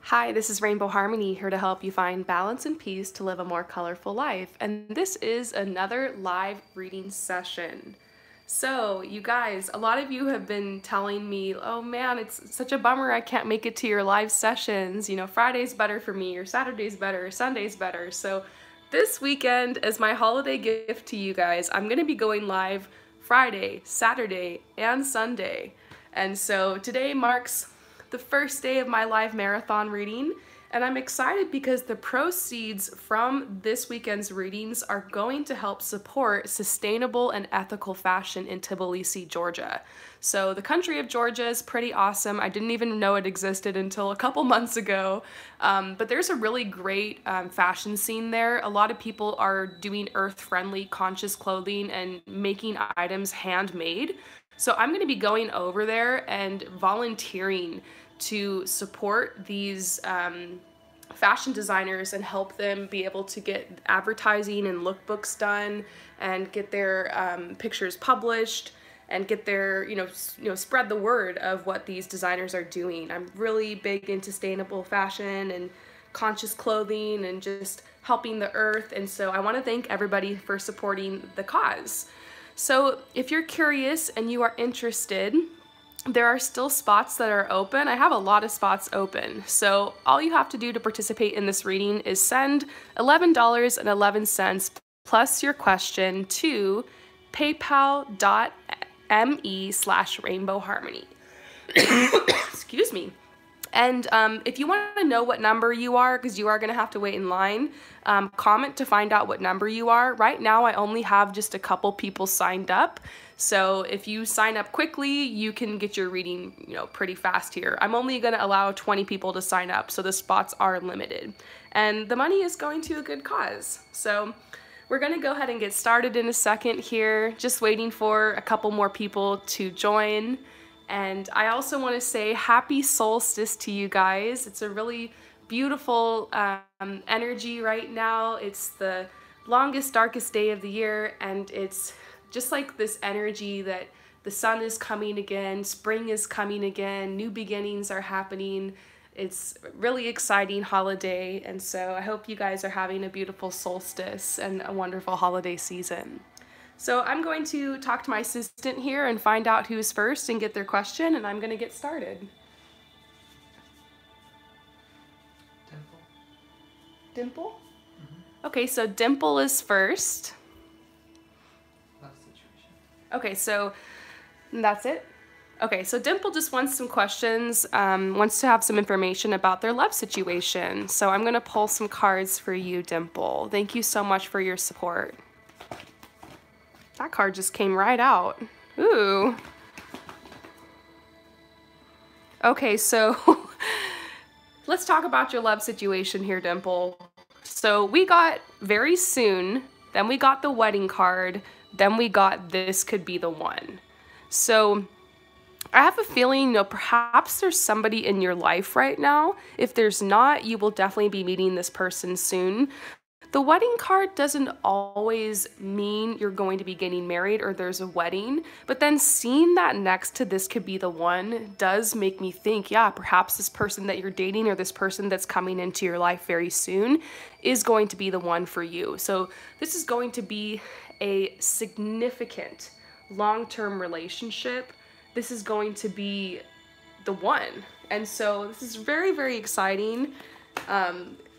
Hi, this is Rainbow Harmony here to help you find balance and peace to live a more colorful life. And this is another live reading session. So, you guys, a lot of you have been telling me, oh man, it's such a bummer I can't make it to your live sessions. You know, Friday's better for me, or Saturday's better, or Sunday's better. So, this weekend, as my holiday gift to you guys, I'm going to be going live Friday, Saturday, and Sunday. And so today marks the first day of my live marathon reading, and I'm excited because the proceeds from this weekend's readings are going to help support sustainable and ethical fashion in Tbilisi, Georgia. So the country of Georgia is pretty awesome. I didn't even know it existed until a couple months ago, but there's a really great fashion scene there. A lot of people are doing earth-friendly, conscious clothing and making items handmade. So I'm going to be going over there and volunteering to support these fashion designers and help them be able to get advertising and lookbooks done and get their pictures published and get their, spread the word of what these designers are doing. I'm really big into sustainable fashion and conscious clothing and just helping the earth, and so I want to thank everybody for supporting the cause. So if you're curious and you are interested, there are still spots that are open. I have a lot of spots open. So all you have to do to participate in this reading is send $11.11 plus your question to paypal.me/rainbowharmony. Excuse me. And if you want to know what number you are, because you are going to have to wait in line, comment to find out what number you are. Right now, I only have just a couple people signed up. So if you sign up quickly, you can get your reading, pretty fast here. I'm only going to allow 20 people to sign up, so the spots are limited. And the money is going to a good cause. So we're going to go ahead and get started in a second here, just waiting for a couple more people to join. And I also want to say happy solstice to you guys. It's a really beautiful energy right now. It's the longest, darkest day of the year, and it's just like this energy that the sun is coming again, spring is coming again, new beginnings are happening. It's a really exciting holiday, and so I hope you guys are having a beautiful solstice and a wonderful holiday season. So I'm going to talk to my assistant here and find out who's first and get their question, and I'm going to get started. Dimple? Mm-hmm. Okay, so Dimple is first. Love situation. Okay, so that's it? Okay, so Dimple just wants some questions, wants to have some information about their love situation. So I'm going to pull some cards for you, Dimple. Thank you so much for your support. That card just came right out. Ooh. Okay, so let's talk about your love situation here, Dimple. So we got very soon, then we got the wedding card, then we got this could be the one. So I have a feeling, perhaps there's somebody in your life right now. If there's not, you will definitely be meeting this person soon. The wedding card doesn't always mean you're going to be getting married or there's a wedding, but then seeing that next to this could be the one does make me think, yeah, perhaps this person that you're dating or this person that's coming into your life very soon is going to be the one for you. So this is going to be a significant long-term relationship. This is going to be the one. And so this is very, very exciting.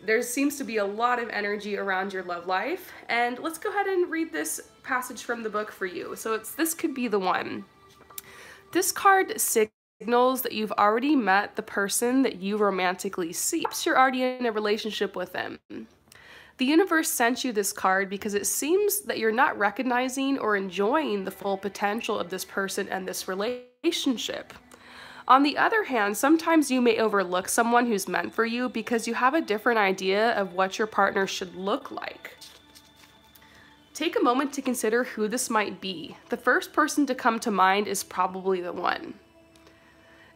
There seems to be a lot of energy around your love life, and let's go ahead and read this passage from the book for you. So this could be the one. This card signals that you've already met the person that you romantically seek. Perhaps you're already in a relationship with them. The universe sent you this card because it seems that you're not recognizing or enjoying the full potential of this person and this relationship. On the other hand, sometimes you may overlook someone who's meant for you because you have a different idea of what your partner should look like. Take a moment to consider who this might be. The first person to come to mind is probably the one.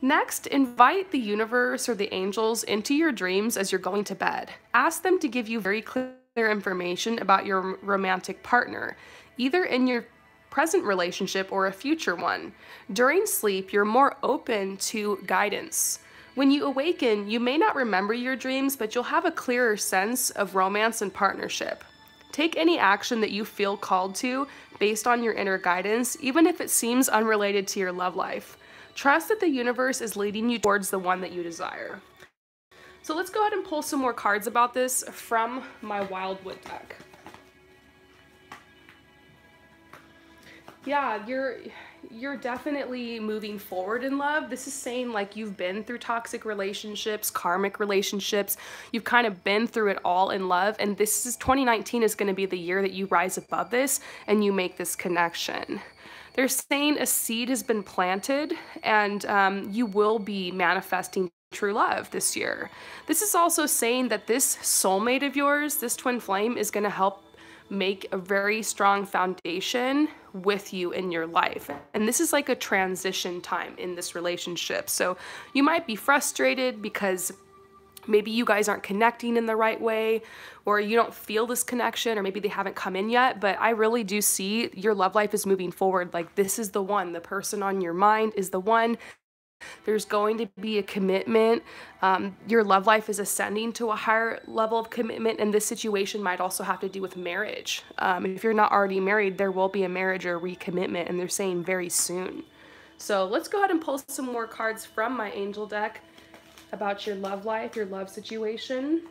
Next, invite the universe or the angels into your dreams as you're going to bed. Ask them to give you very clear information about your romantic partner, either in your present relationship or a future one. During sleep, you're more open to guidance. When you awaken, you may not remember your dreams, but you'll have a clearer sense of romance and partnership. Take any action that you feel called to based on your inner guidance, even if it seems unrelated to your love life. Trust that the universe is leading you towards the one that you desire. So let's go ahead and pull some more cards about this from my Wildwood deck. Yeah, you're definitely moving forward in love. This is saying like you've been through toxic relationships, karmic relationships. You've kind of been through it all in love, and 2019 is going to be the year that you rise above this and you make this connection. They're saying a seed has been planted, and you will be manifesting true love this year. This is also saying that this soulmate of yours, this twin flame, is going to help make a very strong foundation with you in your life. And this is like a transition time in this relationship. So you might be frustrated because maybe you guys aren't connecting in the right way, or you don't feel this connection, or maybe they haven't come in yet. But I really do see your love life is moving forward. Like, this is the one. The person on your mind is the one. There's going to be a commitment. Your love life is ascending to a higher level of commitment, and this situation might also have to do with marriage. If you're not already married, there will be a marriage or a recommitment, and they're saying very soon. So let's go ahead and pull some more cards from my angel deck about your love life, your love situation.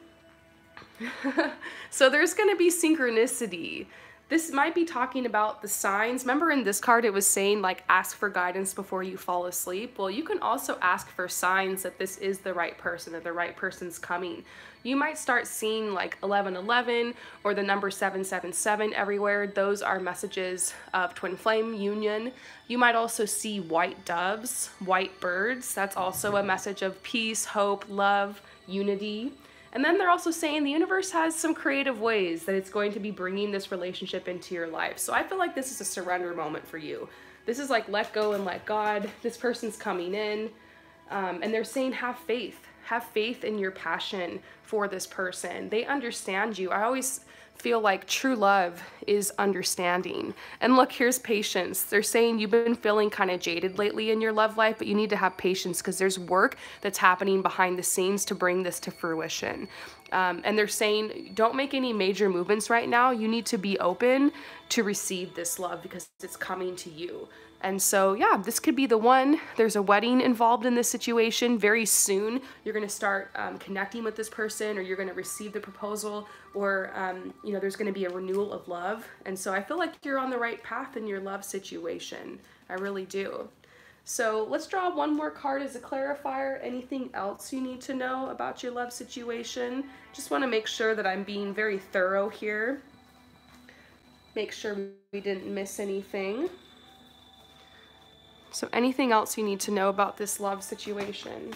So there's going to be synchronicity. This might be talking about the signs. Remember in this card, it was saying like ask for guidance before you fall asleep. Well, you can also ask for signs that this is the right person, or the right person's coming. You might start seeing like 1111 or the number 777 everywhere. Those are messages of twin flame union. You might also see white doves, white birds. That's also a message of peace, hope, love, unity. And then they're also saying the universe has some creative ways that it's going to be bringing this relationship into your life. So I feel like this is a surrender moment for you. This is like let go and let God. This person's coming in, and they're saying have faith. Have faith in your passion for this person. They understand you. I always feel like true love is understanding. And look, here's patience. They're saying you've been feeling kind of jaded lately in your love life, but you need to have patience because there's work that's happening behind the scenes to bring this to fruition. And they're saying don't make any major movements right now. You need to be open to receive this love because it's coming to you. And so, yeah, this could be the one. There's a wedding involved in this situation. Very soon, you're going to start connecting with this person, or you're going to receive the proposal, or, you know, there's going to be a renewal of love. And so I feel like you're on the right path in your love situation. I really do. So let's draw one more card as a clarifier. Anything else you need to know about your love situation? Just want to make sure that I'm being very thorough here. Make sure we didn't miss anything. So anything else you need to know about this love situation?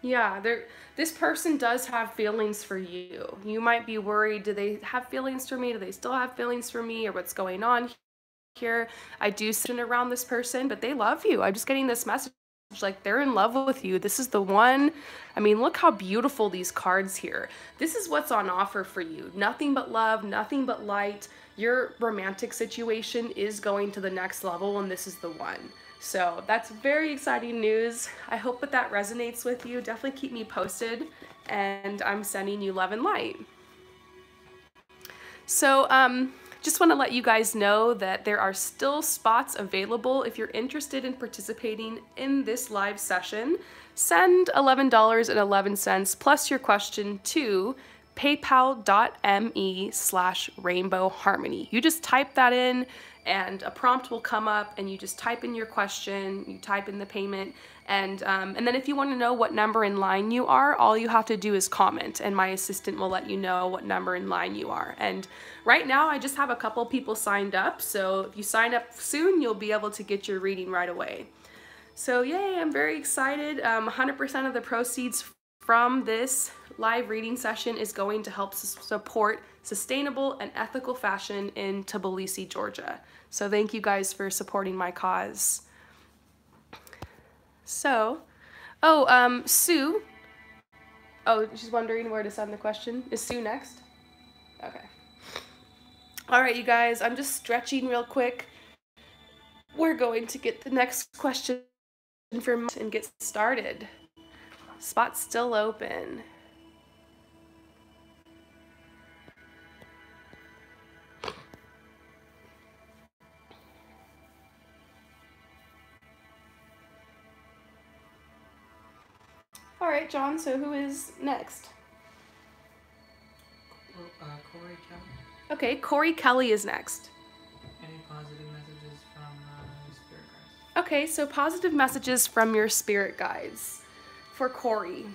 Yeah, this person does have feelings for you. You might be worried, do they have feelings for me? Do they still have feelings for me? Or what's going on here? I do sit around this person, but they love you. I'm just getting this message. Like they're in love with you. This is the one. I mean, look how beautiful these cards here. This is what's on offer for you. Nothing but love, nothing but light. Your romantic situation is going to the next level, and this is the one. So that's very exciting news. I hope that resonates with you. Definitely keep me posted, and I'm sending you love and light. So, just want to let you guys know that there are still spots available if you're interested in participating in this live session. Send $11.11 plus your question to paypal.me/rainbowharmony. You just type that in and a prompt will come up, and you just type in your question, you type in the payment, and then if you want to know what number in line you are, all you have to do is comment, and my assistant will let you know what number in line you are. And right now I just have a couple people signed up, so if you sign up soon, you'll be able to get your reading right away. So yay, I'm very excited. 100% of the proceeds from this live reading session is going to help support sustainable and ethical fashion in Tbilisi, Georgia. So thank you guys for supporting my cause. So, Sue. Oh, she's wondering where to send the question. Is Sue next? Okay. All right, you guys, I'm just stretching real quick. We're going to get the next question from and get started. Spot's still open. All right, John, so who is next? Corey Kelly. Okay, Corey Kelly is next. Any positive messages from spirit guides? Okay, so positive messages from your spirit guides for Corey.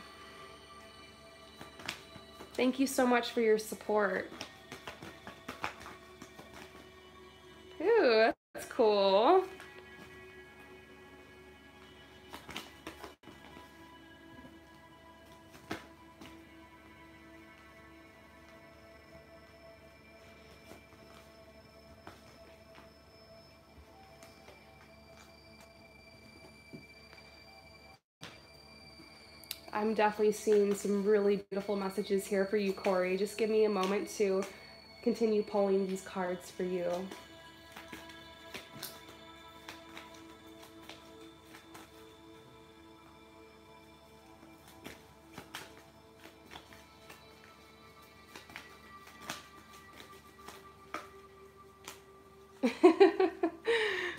Thank you so much for your support. Ooh, that's cool. I'm definitely seeing some really beautiful messages here for you, Corey. Just give me a moment to continue pulling these cards for you.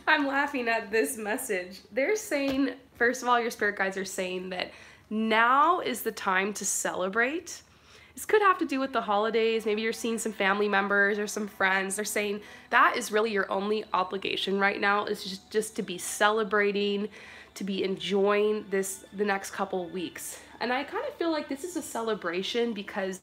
I'm laughing at this message. They're saying, first of all, your spirit guides are saying that now is the time to celebrate. This could have to do with the holidays. Maybe you're seeing some family members or some friends. They're saying that is really your only obligation right now, is just to be celebrating, to be enjoying the next couple weeks. And I kind of feel like this is a celebration because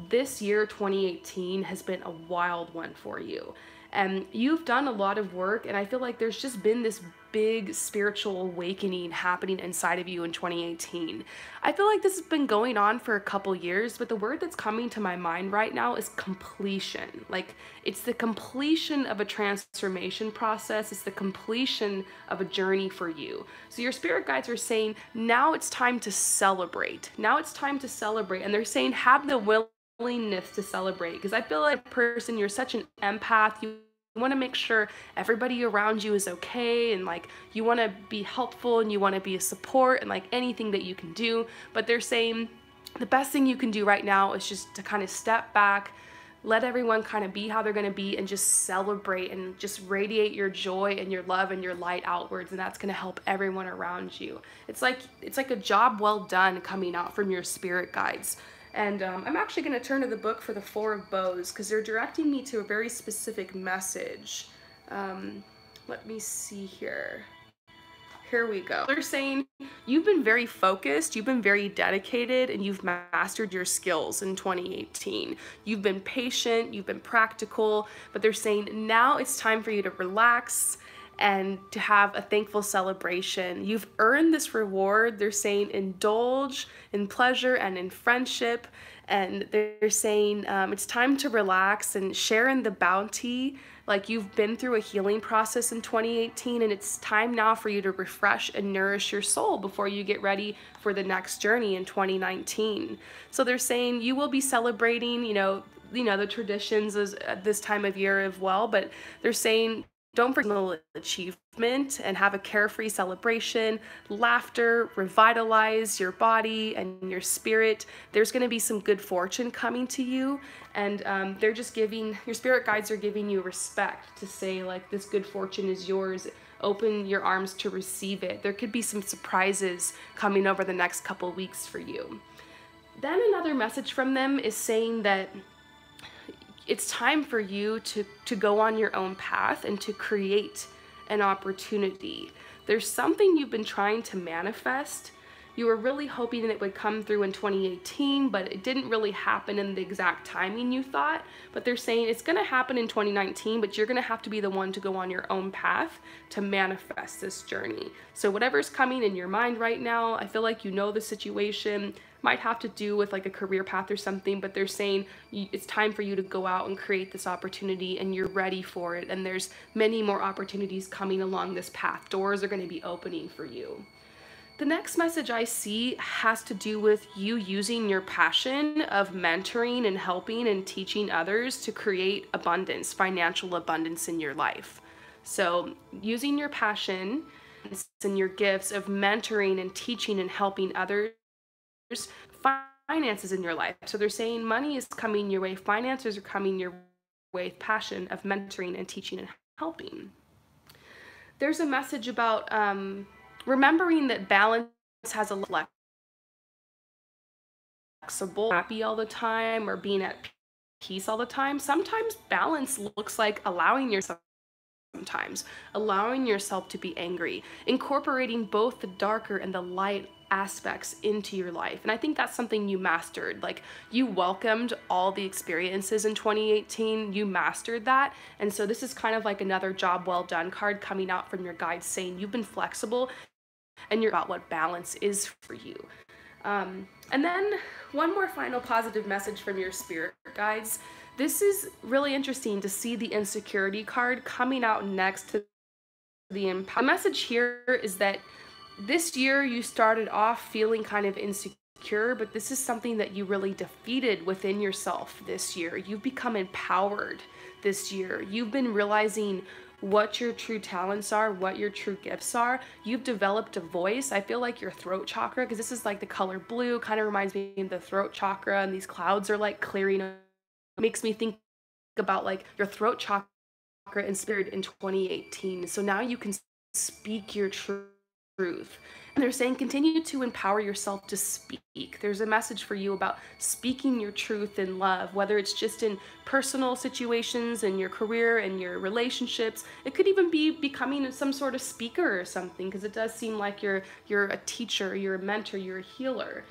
this year, 2018, has been a wild one for you. And you've done a lot of work, and I feel like there's just been this big spiritual awakening happening inside of you in 2018. I feel like this has been going on for a couple years, but the word that's coming to my mind right now is completion. Like, it's the completion of a transformation process. It's the completion of a journey for you. So your spirit guides are saying, now it's time to celebrate. Now it's time to celebrate. And they're saying, have the willingness to celebrate, because I feel like, person, you're such an empath. You want to make sure everybody around you is okay, and like you want to be helpful, and you want to be a support, and like anything that you can do. But they're saying the best thing you can do right now is just to kind of step back, let everyone kind of be how they're going to be, and just celebrate and just radiate your joy and your love and your light outwards, and that's going to help everyone around you. It's like a job well done coming out from your spirit guides. And I'm actually going to turn to the book for the Four of Bows, because they're directing me to a very specific message. Let me see here. Here we go. They're saying you've been very focused, you've been very dedicated, and you've mastered your skills in 2018. You've been patient, you've been practical, but they're saying now it's time for you to relax and to have a thankful celebration. You've earned this reward. They're saying indulge in pleasure and in friendship. And they're saying it's time to relax and share in the bounty. Like, you've been through a healing process in 2018, and it's time now for you to refresh and nourish your soul before you get ready for the next journey in 2019. So they're saying you will be celebrating, the traditions at this time of year as well, but they're saying don't forget achievement and have a carefree celebration, laughter, revitalize your body and your spirit. There's going to be some good fortune coming to you, and they're just giving, your spirit guides are giving you respect to say, like, this good fortune is yours. Open your arms to receive it. There could be some surprises coming over the next couple weeks for you. Then another message from them is saying that it's time for you to go on your own path and to create an opportunity. There's something you've been trying to manifest. You were really hoping that it would come through in 2018, but it didn't really happen in the exact timing you thought. But they're saying it's going to happen in 2019, but you're going to have to be the one to go on your own path to manifest this journey. So whatever's coming in your mind right now, I feel like you know the situation. Might have to do with like a career path or something, but they're saying it's time for you to go out and create this opportunity, and you're ready for it. And there's many more opportunities coming along this path. Doors are going to be opening for you. The next message I see has to do with you using your passion of mentoring and helping and teaching others to create abundance, financial abundance in your life. So using your passion and your gifts of mentoring and teaching and helping others, finances in your life. So they're saying money is coming your way, finances are coming your way, passion of mentoring and teaching and helping. There's a message about remembering that balance has a flexible, happy all the time or being at peace all the time. Sometimes balance looks like allowing yourself to be angry, incorporating both the darker and the light aspects into your life. And I think that's something you mastered. Like, you welcomed all the experiences in 2018, you mastered that. And so this is kind of like another job well done card coming out from your guides saying you've been flexible and you're about what balance is for you. And then one more final positive message from your spirit guides. This is really interesting to see the insecurity card coming out next to the impact. The message here is that this year you started off feeling kind of insecure, but this is something that you really defeated within yourself this year. You've become empowered this year. You've been realizing what your true talents are, what your true gifts are. You've developed a voice. I feel like your throat chakra, because this is like the color blue, kind of reminds me of the throat chakra, and these clouds are like clearing. It makes me think about like your throat chakra and spirit in 2018. So now you can speak your truth. And they're saying continue to empower yourself to speak. There's a message for you about speaking your truth in love, whether it's just in personal situations, in your career, in your relationships. It could even be becoming some sort of speaker or something, because it does seem like you're a teacher, you're a mentor, you're a healer.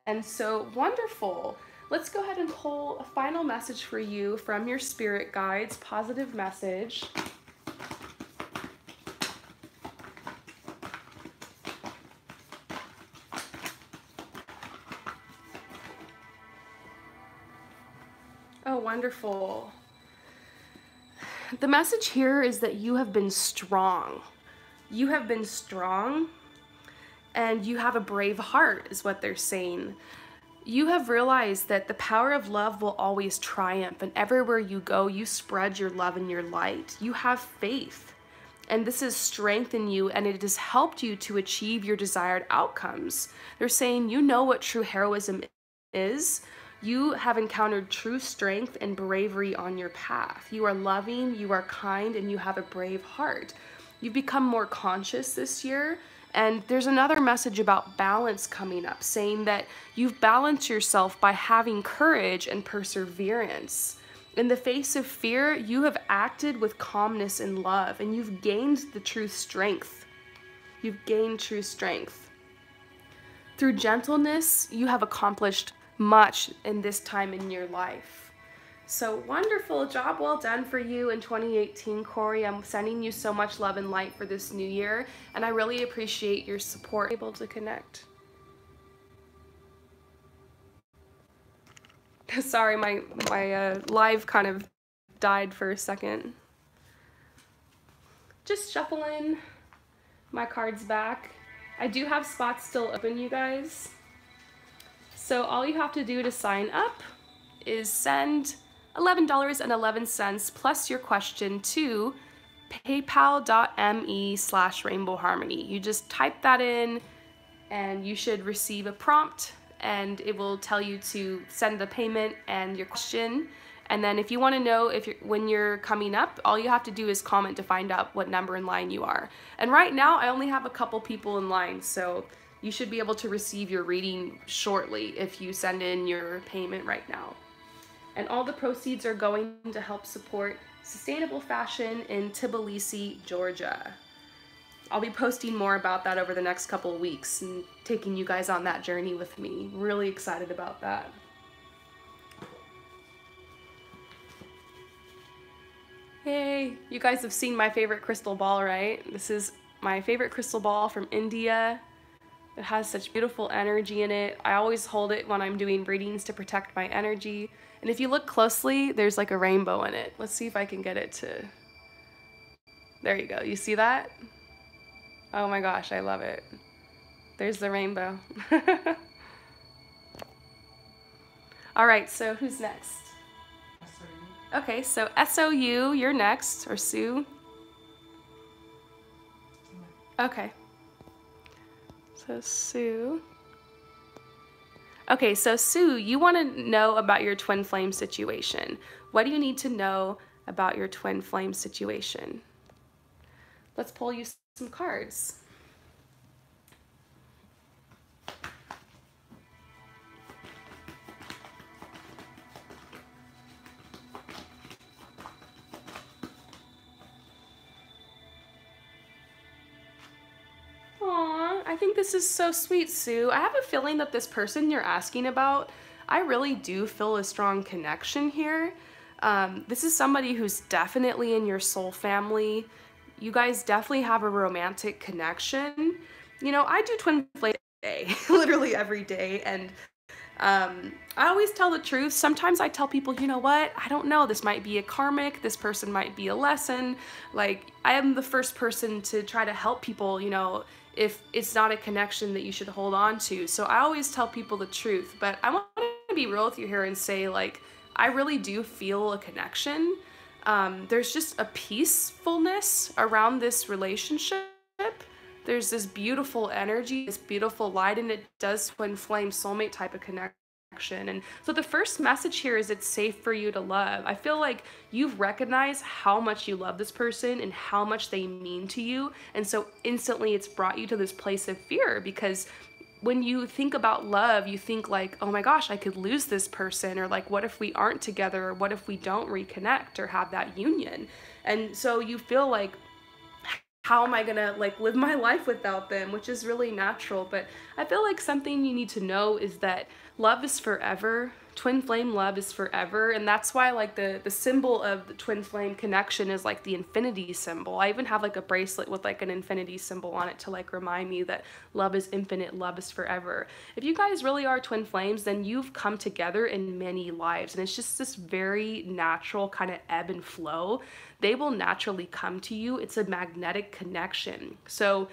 And so wonderful. Let's go ahead and pull a final message for you from your spirit guides, positive message. Oh, wonderful. The message here is that you have been strong. You have been strong, and you have a brave heart, is what they're saying. You have realized that the power of love will always triumph, and everywhere you go, you spread your love and your light. You have faith, and this has strengthened you, and it has helped you to achieve your desired outcomes. They're saying you know what true heroism is. You have encountered true strength and bravery on your path. You are loving, you are kind, and you have a brave heart. You've become more conscious this year. And there's another message about balance coming up, saying that you've balanced yourself by having courage and perseverance. In the face of fear, you have acted with calmness and love, and you've gained the true strength. You've gained true strength. Through gentleness, you have accomplished much in this time in your life. So wonderful job well done for you in 2018, Corey. I'm sending you so much love and light for this new year, and I really appreciate your support. Able to connect. Sorry, my live kind of died for a second. Just shuffling my cards back. I do have spots still open, you guys. So all you have to do to sign up is send $11.11 plus your question to paypal.me/rainbowharmony. You just type that in and you should receive a prompt, and it will tell you to send the payment and your question. And then if you want to know when you're coming up, all you have to do is comment to find out what number in line you are. And right now I only have a couple people in line, so you should be able to receive your reading shortly if you send in your payment right now. And all the proceeds are going to help support sustainable fashion in Tbilisi, Georgia. I'll be posting more about that over the next couple of weeks and taking you guys on that journey with me. Really excited about that. Hey, you guys have seen my favorite crystal ball, right? This is my favorite crystal ball from India. It has such beautiful energy in it. I always hold it when I'm doing readings to protect my energy. And if you look closely, there's like a rainbow in it. Let's see if I can get it to... There you go. You see that? Oh my gosh, I love it. there's the rainbow. All right, so who's next? SOU. Okay, so SOU, you're next, or Sue. Okay. So Sue. Okay, so Sue, you want to know about your twin flame situation. What do you need to know about your twin flame situation? Let's pull you some cards. Aw, I think this is so sweet, Sue. I have a feeling that this person you're asking about, I really do feel a strong connection here. This is somebody who's definitely in your soul family. You guys definitely have a romantic connection. You know, I do twin flame every day, literally every day, and I always tell the truth. Sometimes I tell people, you know what, I don't know, this might be a karmic, this person might be a lesson. Like, I am the first person to try to help people, you know, if it's not a connection that you should hold on to. So I always tell people the truth, but I want to be real with you here and say, like, I really do feel a connection. There's just a peacefulness around this relationship. There's this beautiful energy, this beautiful light, and it does twin flame soulmate type of connection. And so the first message here is it's safe for you to love. I feel like you've recognized how much you love this person and how much they mean to you. And so instantly it's brought you to this place of fear, because when you think about love, you think like, oh my gosh, I could lose this person, or like, what if we aren't together, or what if we don't reconnect or have that union? And so you feel like, how am I gonna like live my life without them, which is really natural. But I feel like something you need to know is that love is forever. Twin flame love is forever, and that's why like the symbol of the twin flame connection is like the infinity symbol. I even have like a bracelet with like an infinity symbol on it to like remind me that love is infinite, love is forever. If you guys really are twin flames, then you've come together in many lives, and it's just this very natural kind of ebb and flow. They will naturally come to you. It's a magnetic connection. So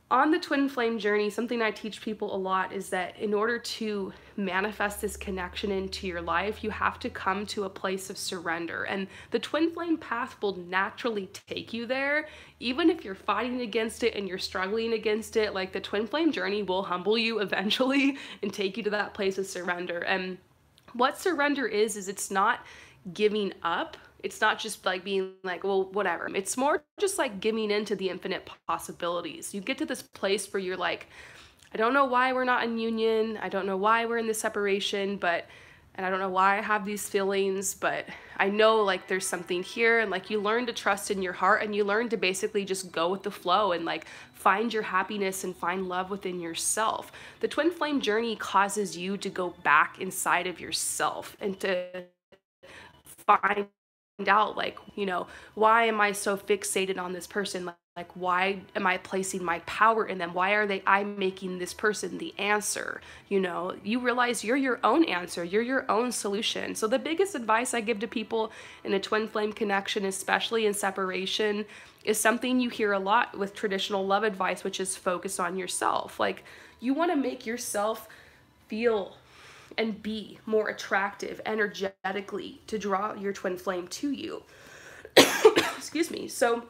on the twin flame journey, something I teach people a lot is that in order to manifest this connection into your life, you have to come to a place of surrender. And the twin flame path will naturally take you there. Even if you're fighting against it and you're struggling against it, like the twin flame journey will humble you eventually and take you to that place of surrender. And what surrender is it's not giving up. It's not just like being like, well, whatever. It's more just like giving into the infinite possibilities. You get to this place where you're like, I don't know why we're not in union. I don't know why we're in this separation, and I don't know why I have these feelings, but I know like there's something here. And like you learn to trust in your heart, and you learn to basically just go with the flow and like find your happiness and find love within yourself. The twin flame journey causes you to go back inside of yourself and to find out like, you know, why am I so fixated on this person? Like why am I placing my power in them? Why are I'm making this person the answer? You know, you realize you're your own answer, you're your own solution. So the biggest advice I give to people in a twin flame connection, especially in separation, is something you hear a lot with traditional love advice, which is focus on yourself. Like you want to make yourself feel and be more attractive energetically to draw your twin flame to you. Excuse me. So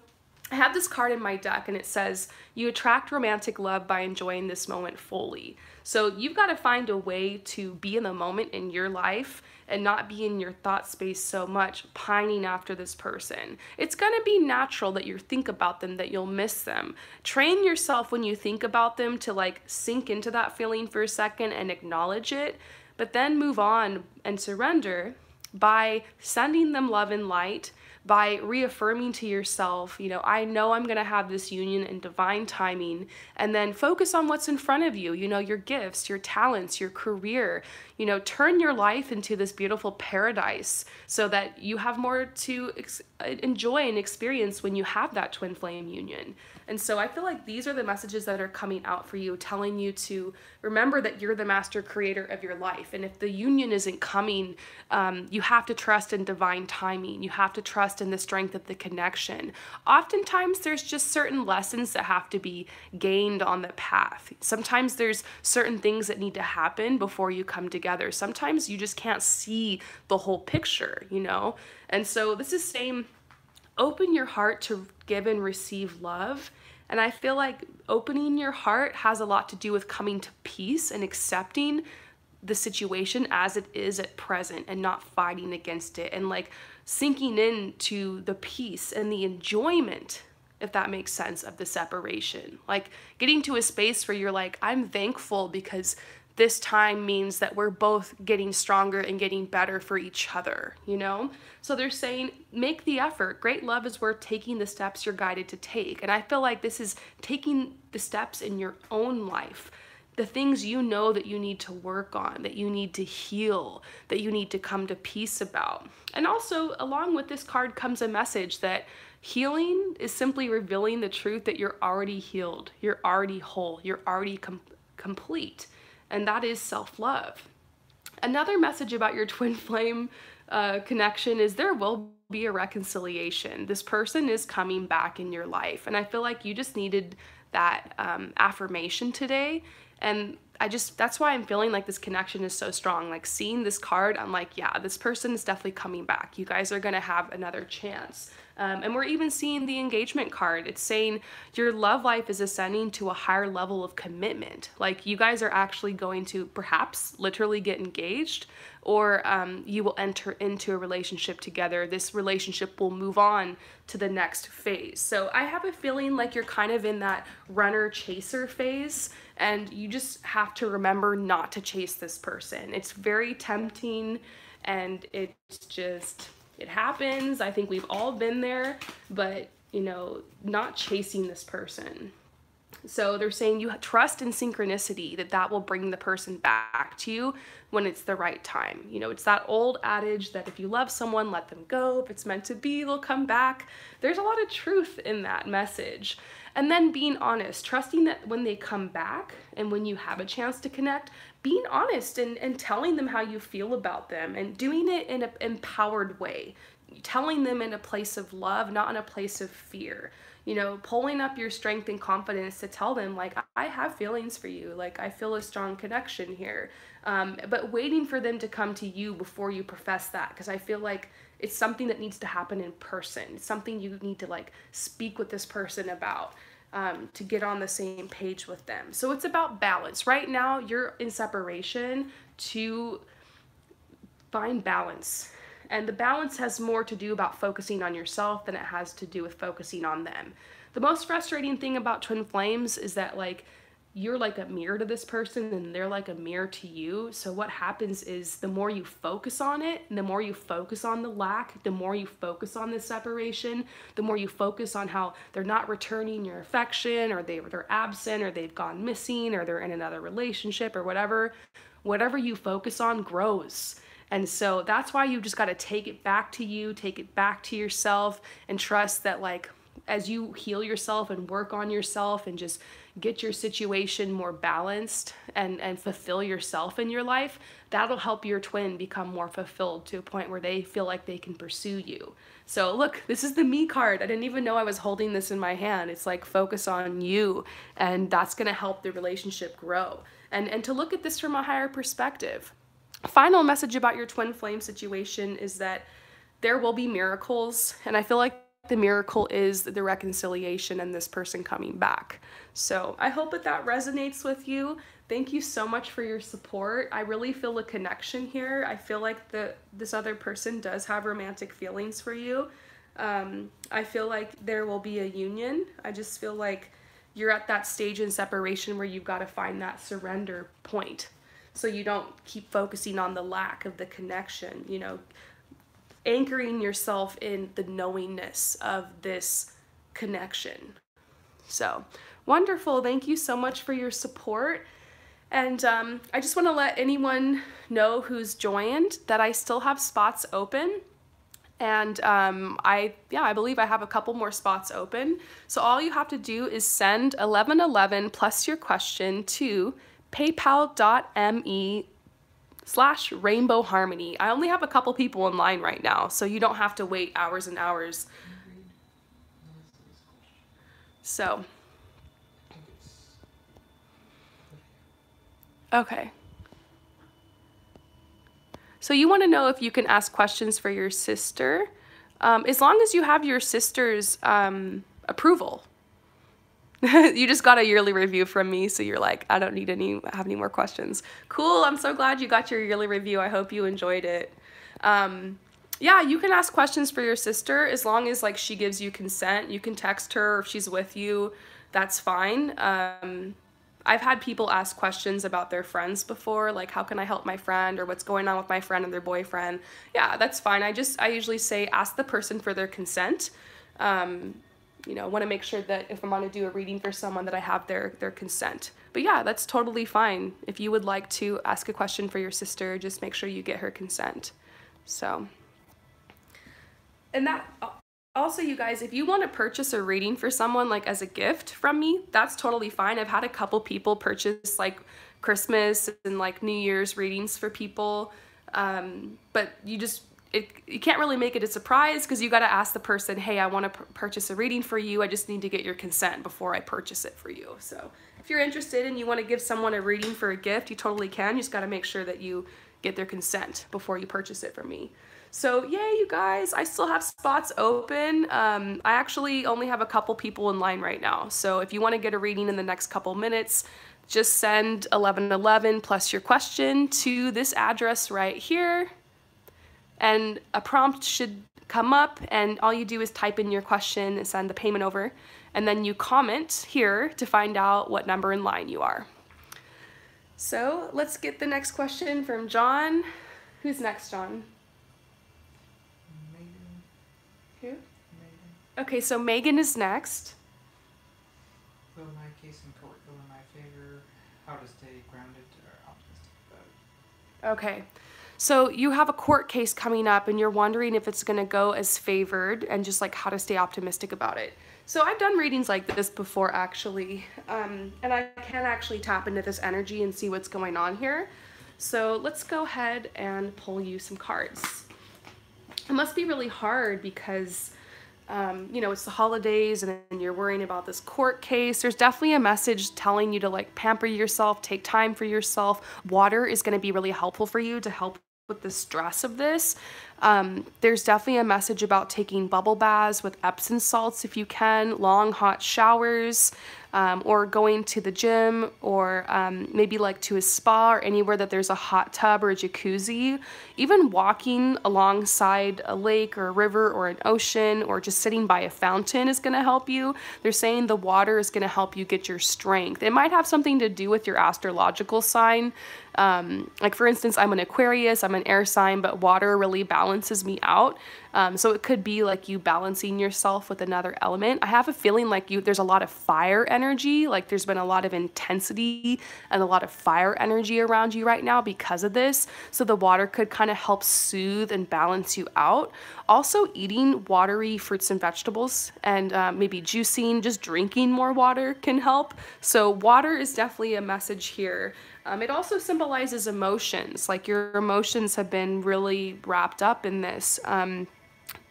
I have this card in my deck, and it says, you attract romantic love by enjoying this moment fully. So you've got to find a way to be in the moment in your life and not be in your thought space so much pining after this person. It's going to be natural that you think about them, that you'll miss them. Train yourself when you think about them to like sink into that feeling for a second and acknowledge it, but then move on and surrender by sending them love and light, by reaffirming to yourself, you know I'm going to have this union in divine timing, and then focus on what's in front of you, you know, your gifts, your talents, your career, you know, turn your life into this beautiful paradise so that you have more to enjoy and experience when you have that twin flame union. And so I feel like these are the messages that are coming out for you, telling you to remember that you're the master creator of your life. And if the union isn't coming, you you have to trust in divine timing. You have to trust in the strength of the connection. Oftentimes there's just certain lessons that have to be gained on the path. Sometimes there's certain things that need to happen before you come together. Sometimes you just can't see the whole picture, you know? And so this is saying, open your heart to give and receive love. And I feel like opening your heart has a lot to do with coming to peace and accepting the situation as it is at present and not fighting against it, and like sinking into the peace and the enjoyment, if that makes sense, of the separation. Like getting to a space where you're like, I'm thankful because this time means that we're both getting stronger and getting better for each other, you know? So they're saying, make the effort. Great love is worth taking the steps you're guided to take. And I feel like this is taking the steps in your own life, the things you know that you need to work on, that you need to heal, that you need to come to peace about. And also, along with this card comes a message that healing is simply revealing the truth that you're already healed, you're already whole, you're already complete. And that is self-love. Another message about your twin flame connection is there will be a reconciliation. This person is coming back in your life. And I feel like you just needed that affirmation today. And that's why I'm feeling like this connection is so strong. Like seeing this card, I'm like, yeah, this person is definitely coming back. You guys are gonna have another chance. And we're even seeing the engagement card. It's saying your love life is ascending to a higher level of commitment. Like you guys are actually going to perhaps literally get engaged, or you will enter into a relationship together. This relationship will move on to the next phase. So I have a feeling like you're kind of in that runner-chaser phase, and you just have to remember not to chase this person. It's very tempting, and it's just, it happens. I think we've all been there, but you know, not chasing this person. So they're saying you trust in synchronicity, that will bring the person back to you when it's the right time. You know, it's that old adage that if you love someone, let them go. If it's meant to be, they'll come back. There's a lot of truth in that message. And then being honest, trusting that when they come back and when you have a chance to connect, being honest and telling them how you feel about them, and doing it in an empowered way. Telling them in a place of love, not in a place of fear. You know, pulling up your strength and confidence to tell them, like, I have feelings for you. Like, I feel a strong connection here. But waiting for them to come to you before you profess that, because I feel like it's something that needs to happen in person. It's something you need to, like, speak with this person about to get on the same page with them. So it's about balance. Right now, you're in separation to find balance. And the balance has more to do about focusing on yourself than it has to do with focusing on them. The most frustrating thing about twin flames is that, like, you're like a mirror to this person and they're like a mirror to you. So what happens is the more you focus on it, the more you focus on the lack, the more you focus on the separation, the more you focus on how they're not returning your affection, or they're absent, or they've gone missing, or they're in another relationship, or whatever you focus on grows. And so that's why you just got to take it back to you, take it back to yourself, and trust that, like, as you heal yourself and work on yourself and just get your situation more balanced and fulfill yourself in your life, that'll help your twin become more fulfilled to a point where they feel like they can pursue you. So look, this is the me card. I didn't even know I was holding this in my hand. It's like, focus on you, and that's going to help the relationship grow. And to look at this from a higher perspective. Final message about your twin flame situation is that there will be miracles, and I feel like the miracle is the reconciliation and this person coming back. So I hope that resonates with you. Thank you so much for your support. I really feel a connection here. I feel like this other person does have romantic feelings for you. I feel like there will be a union. I just feel like you're at that stage in separation where you've got to find that surrender point, so you don't keep focusing on the lack of the connection, you know, anchoring yourself in the knowingness of this connection. So wonderful. Thank you so much for your support. And I just want to let anyone know who's joined that I still have spots open. And I believe I have a couple more spots open. So all you have to do is send 1111 plus your question to paypal.me/. /Rainbow Harmony. I only have a couple people in line right now, so you don't have to wait hours and hours. So, okay. So you want to know if you can ask questions for your sister, as long as you have your sister's approval. You just got a yearly review from me, so you're like, I don't need have any more questions. Cool, I'm so glad you got your yearly review. I hope you enjoyed it. Yeah, you can ask questions for your sister as long as like she gives you consent. You can text her if she's with you, that's fine. I've had people ask questions about their friends before, like how can I help my friend, or what's going on with my friend and their boyfriend. Yeah, that's fine. I usually say ask the person for their consent. You know, want to make sure that if I'm going to do a reading for someone that I have their consent. But yeah, that's totally fine. If you would like to ask a question for your sister, just make sure you get her consent. So, and that also, you guys, if you want to purchase a reading for someone like as a gift from me, that's totally fine. I've had a couple people purchase like Christmas and like New Year's readings for people. But you can't really make it a surprise because you got to ask the person, hey, I want to purchase a reading for you. I just need to get your consent before I purchase it for you. So if you're interested and you want to give someone a reading for a gift, you totally can. You just got to make sure that you get their consent before you purchase it from me. So yay, you guys, I still have spots open. I actually only have a couple people in line right now. So if you want to get a reading in the next couple minutes, just send 1111 plus your question to this address right here. And a prompt should come up, and all you do is type in your question and send the payment over, and then you comment here to find out what number in line you are. So let's get the next question from John. Who's next, John? Megan. Who? Megan. Okay, so Megan is next. Will my case in court go in my favor? How to stay grounded or optimistic about it? Okay. So you have a court case coming up and you're wondering if it's going to go as favored and just like how to stay optimistic about it. So I've done readings like this before actually, and I can actually tap into this energy and see what's going on here. So let's go ahead and pull you some cards. It must be really hard because you know, it's the holidays and you're worrying about this court case. There's definitely a message telling you to like pamper yourself, take time for yourself. Water is going to be really helpful for you to help with the stress of this. There's definitely a message about taking bubble baths with Epsom salts if you can, long hot showers, or going to the gym, or maybe like to a spa or anywhere that there's a hot tub or a jacuzzi. Even walking alongside a lake or a river or an ocean or just sitting by a fountain is going to help you. They're saying the water is going to help you get your strength. It might have something to do with your astrological sign. Like for instance, I'm an Aquarius, I'm an air sign, but water really balances me out. So it could be like you balancing yourself with another element. I have a feeling like there's a lot of fire energy, like there's been a lot of intensity and a lot of fire energy around you right now because of this. So the water could kind of help soothe and balance you out. Also eating watery fruits and vegetables and maybe juicing, just drinking more water can help. So water is definitely a message here. It also symbolizes emotions, like your emotions have been really wrapped up in this.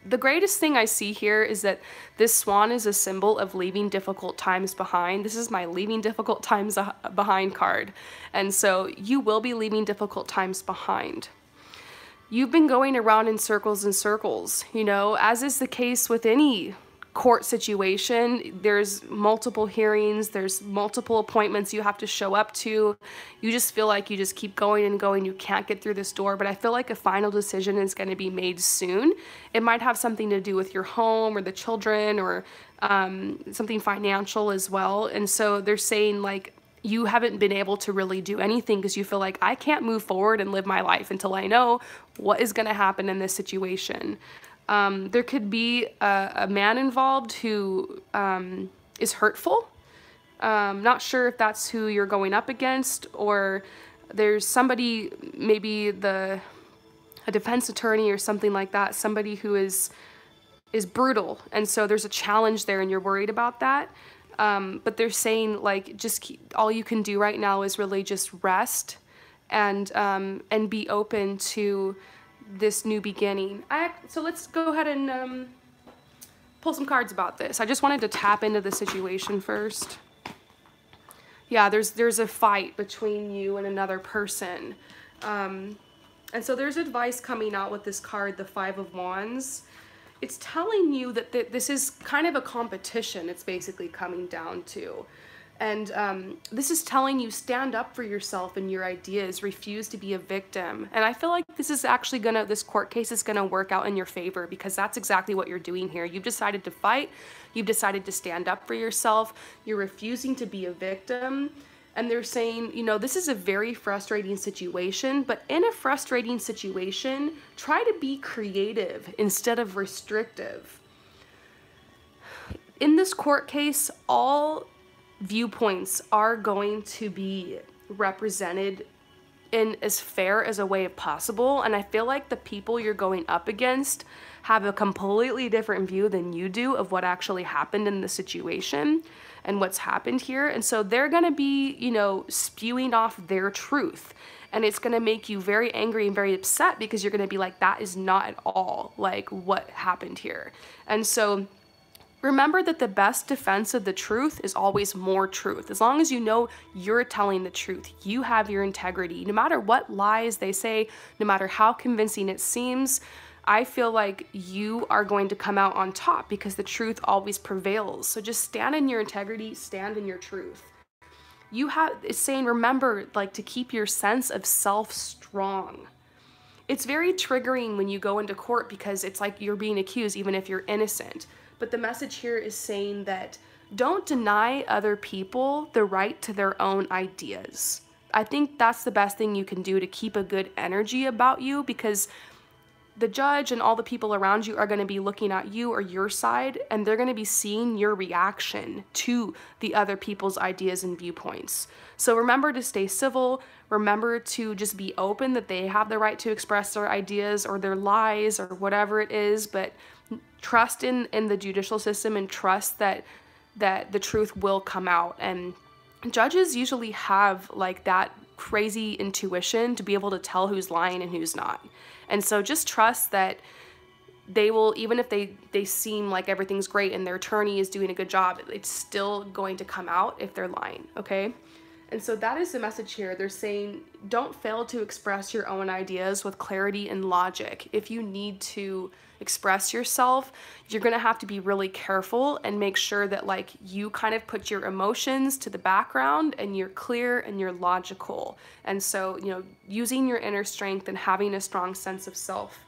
The greatest thing I see here is that this swan is a symbol of leaving difficult times behind. This is my leaving difficult times behind card. And so you will be leaving difficult times behind. You've been going around in circles and circles, you know, as is the case with any court situation. There's multiple hearings, there's multiple appointments you have to show up to. You just feel like you just keep going and going, you can't get through this door, but I feel like a final decision is going to be made soon. It might have something to do with your home or the children or something financial as well. And so they're saying like you haven't been able to really do anything because you feel like I can't move forward and live my life until I know what is going to happen in this situation. There could be a man involved who is hurtful. Not sure if that's who you're going up against, or there's somebody, maybe a defense attorney or something like that, somebody who is brutal, and so there's a challenge there and you're worried about that. But they're saying like all you can do right now is really just rest and be open to this new beginning. So let's go ahead and pull some cards about this. I just wanted to tap into the situation first. Yeah, there's a fight between you and another person. And so there's advice coming out with this card, the Five of Wands. It's telling you that this is kind of a competition, it's basically coming down to. And this is telling you, stand up for yourself and your ideas, refuse to be a victim. And I feel like this is actually this court case is gonna work out in your favor, because that's exactly what you're doing here. You've decided to fight, you've decided to stand up for yourself, you're refusing to be a victim. And they're saying, you know, this is a very frustrating situation, but in a frustrating situation, try to be creative instead of restrictive. In this court case, all viewpoints are going to be represented in as fair as a way possible, and I feel like the people you're going up against have a completely different view than you do of what actually happened in the situation and what's happened here. And so they're going to be, you know, spewing off their truth, and it's going to make you very angry and very upset, because you're going to be like, that is not at all like what happened here. And so remember that the best defense of the truth is always more truth. As long as you know you're telling the truth, you have your integrity, no matter what lies they say, no matter how convincing it seems, I feel like you are going to come out on top, because the truth always prevails. So just stand in your integrity, stand in your truth. It's saying, remember, like, to keep your sense of self strong. It's very triggering when you go into court, because it's like you're being accused even if you're innocent. But the message here is saying that don't deny other people the right to their own ideas. I think that's the best thing you can do to keep a good energy about you, because the judge and all the people around you are going to be looking at you or your side, and they're going to be seeing your reaction to the other people's ideas and viewpoints. So remember to stay civil. Remember to just be open that they have the right to express their ideas or their lies or whatever it is, but trust in the judicial system, and trust that the truth will come out. And judges usually have like that crazy intuition to be able to tell who's lying and who's not. And so just trust that they will, even if they seem like everything's great and their attorney is doing a good job, it's still going to come out if they're lying, okay? And so that is the message here. They're saying, don't fail to express your own ideas with clarity and logic. If you need to express yourself, you're gonna have to be really careful and make sure that like you kind of put your emotions to the background and you're clear and you're logical. And so, you know, using your inner strength and having a strong sense of self.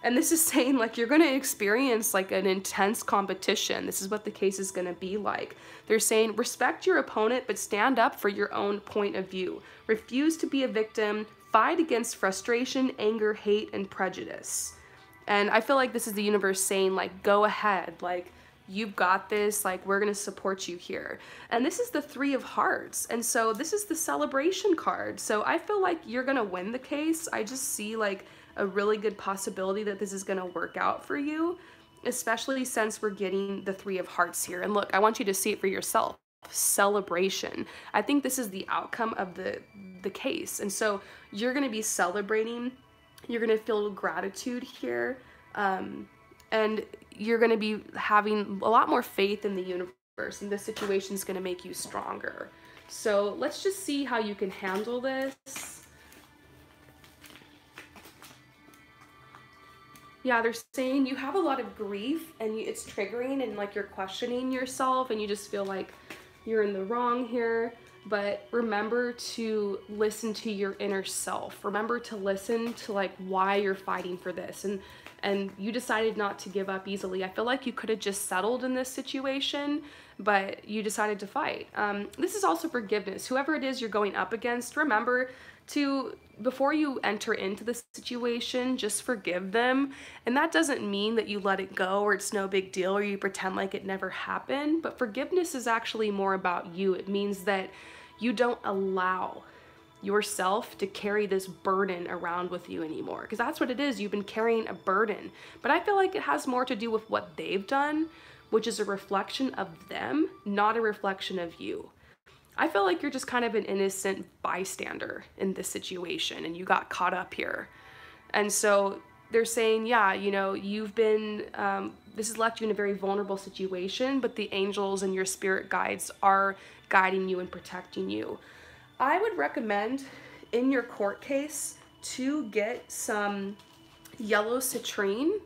And this is saying like you're gonna experience like an intense competition. This is what the case is gonna be like. They're saying respect your opponent, but stand up for your own point of view. Refuse to be a victim. Fight against frustration, anger, hate, and prejudice. And I feel like this is the universe saying like, go ahead, like you've got this, like we're gonna support you here. And this is the Three of Hearts. And so this is the celebration card. So I feel like you're gonna win the case. I just see like a really good possibility that this is gonna work out for you, especially since we're getting the Three of Hearts here. And look, I want you to see it for yourself. Celebration. I think this is the outcome of the case. And so you're gonna be celebrating. You're going to feel gratitude here, and you're going to be having a lot more faith in the universe, and this situation is going to make you stronger. So let's just see how you can handle this. Yeah, they're saying you have a lot of grief, and it's triggering, and like you're questioning yourself, and you just feel like you're in the wrong here. But remember to listen to your inner self. Remember to listen to like why you're fighting for this, and you decided not to give up easily. I feel like you could have just settled in this situation, but you decided to fight. This is also forgiveness. Whoever it is you're going up against, remember to, before you enter into the situation, just forgive them. And that doesn't mean that you let it go or it's no big deal or you pretend like it never happened, but forgiveness is actually more about you. It means that you don't allow yourself to carry this burden around with you anymore, because that's what it is. You've been carrying a burden, but I feel like it has more to do with what they've done, which is a reflection of them, not a reflection of you. I feel like you're just kind of an innocent bystander in this situation and you got caught up here. And so they're saying, yeah, you know, you've been, this has left you in a very vulnerable situation, but the angels and your spirit guides are guiding you and protecting you. I would recommend in your court case to get some yellow citrine,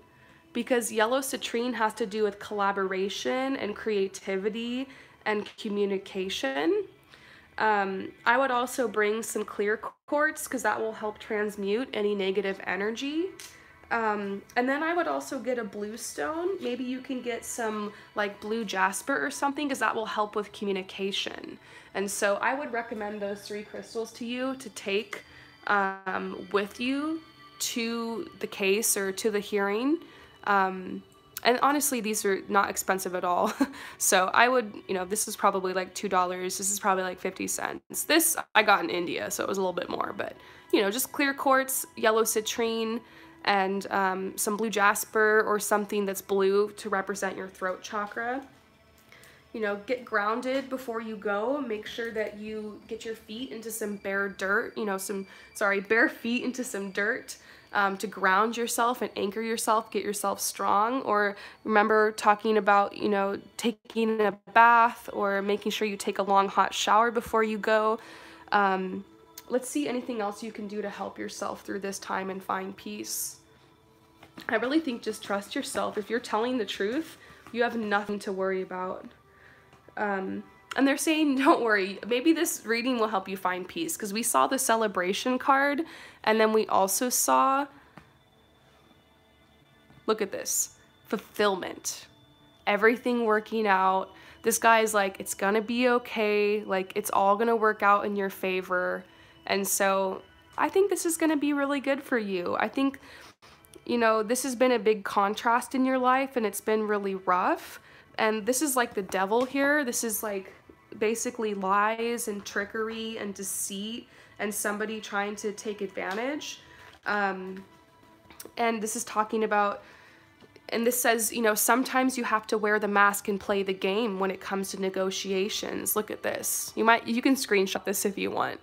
because yellow citrine has to do with collaboration and creativity and communication. I would also bring some clear quartz because that will help transmute any negative energy. And then I would also get a blue stone. Maybe you can get some like blue jasper or something because that will help with communication. And so I would recommend those 3 crystals to you to take with you to the case or to the hearing. And honestly, these are not expensive at all. So I would, you know, this is probably like $2. This is probably like 50 cents. This I got in India, so it was a little bit more, but you know, just clear quartz, yellow citrine, and some blue jasper or something that's blue to represent your throat chakra. You know, get grounded before you go. Make sure that you get your feet into some bare dirt, you know, bare feet into some dirt. To ground yourself and anchor yourself, get yourself strong. Or remember talking about, you know, taking a bath or making sure you take a long hot shower before you go. Let's see anything else you can do to help yourself through this time and find peace. I really think just trust yourself. If you're telling the truth, you have nothing to worry about. And they're saying, don't worry, maybe this reading will help you find peace, because we saw the celebration card, and then we also saw, look at this, fulfillment, everything working out. This guy's like, it's gonna be okay, like it's all gonna work out in your favor. And so I think this is gonna be really good for you. I think, you know, this has been a big contrast in your life and it's been really rough. And this is like the devil here. This is like basically lies and trickery and deceit and somebody trying to take advantage. And this is talking about, and this says, you know, sometimes you have to wear the mask and play the game when it comes to negotiations. Look at this. You can screenshot this if you want.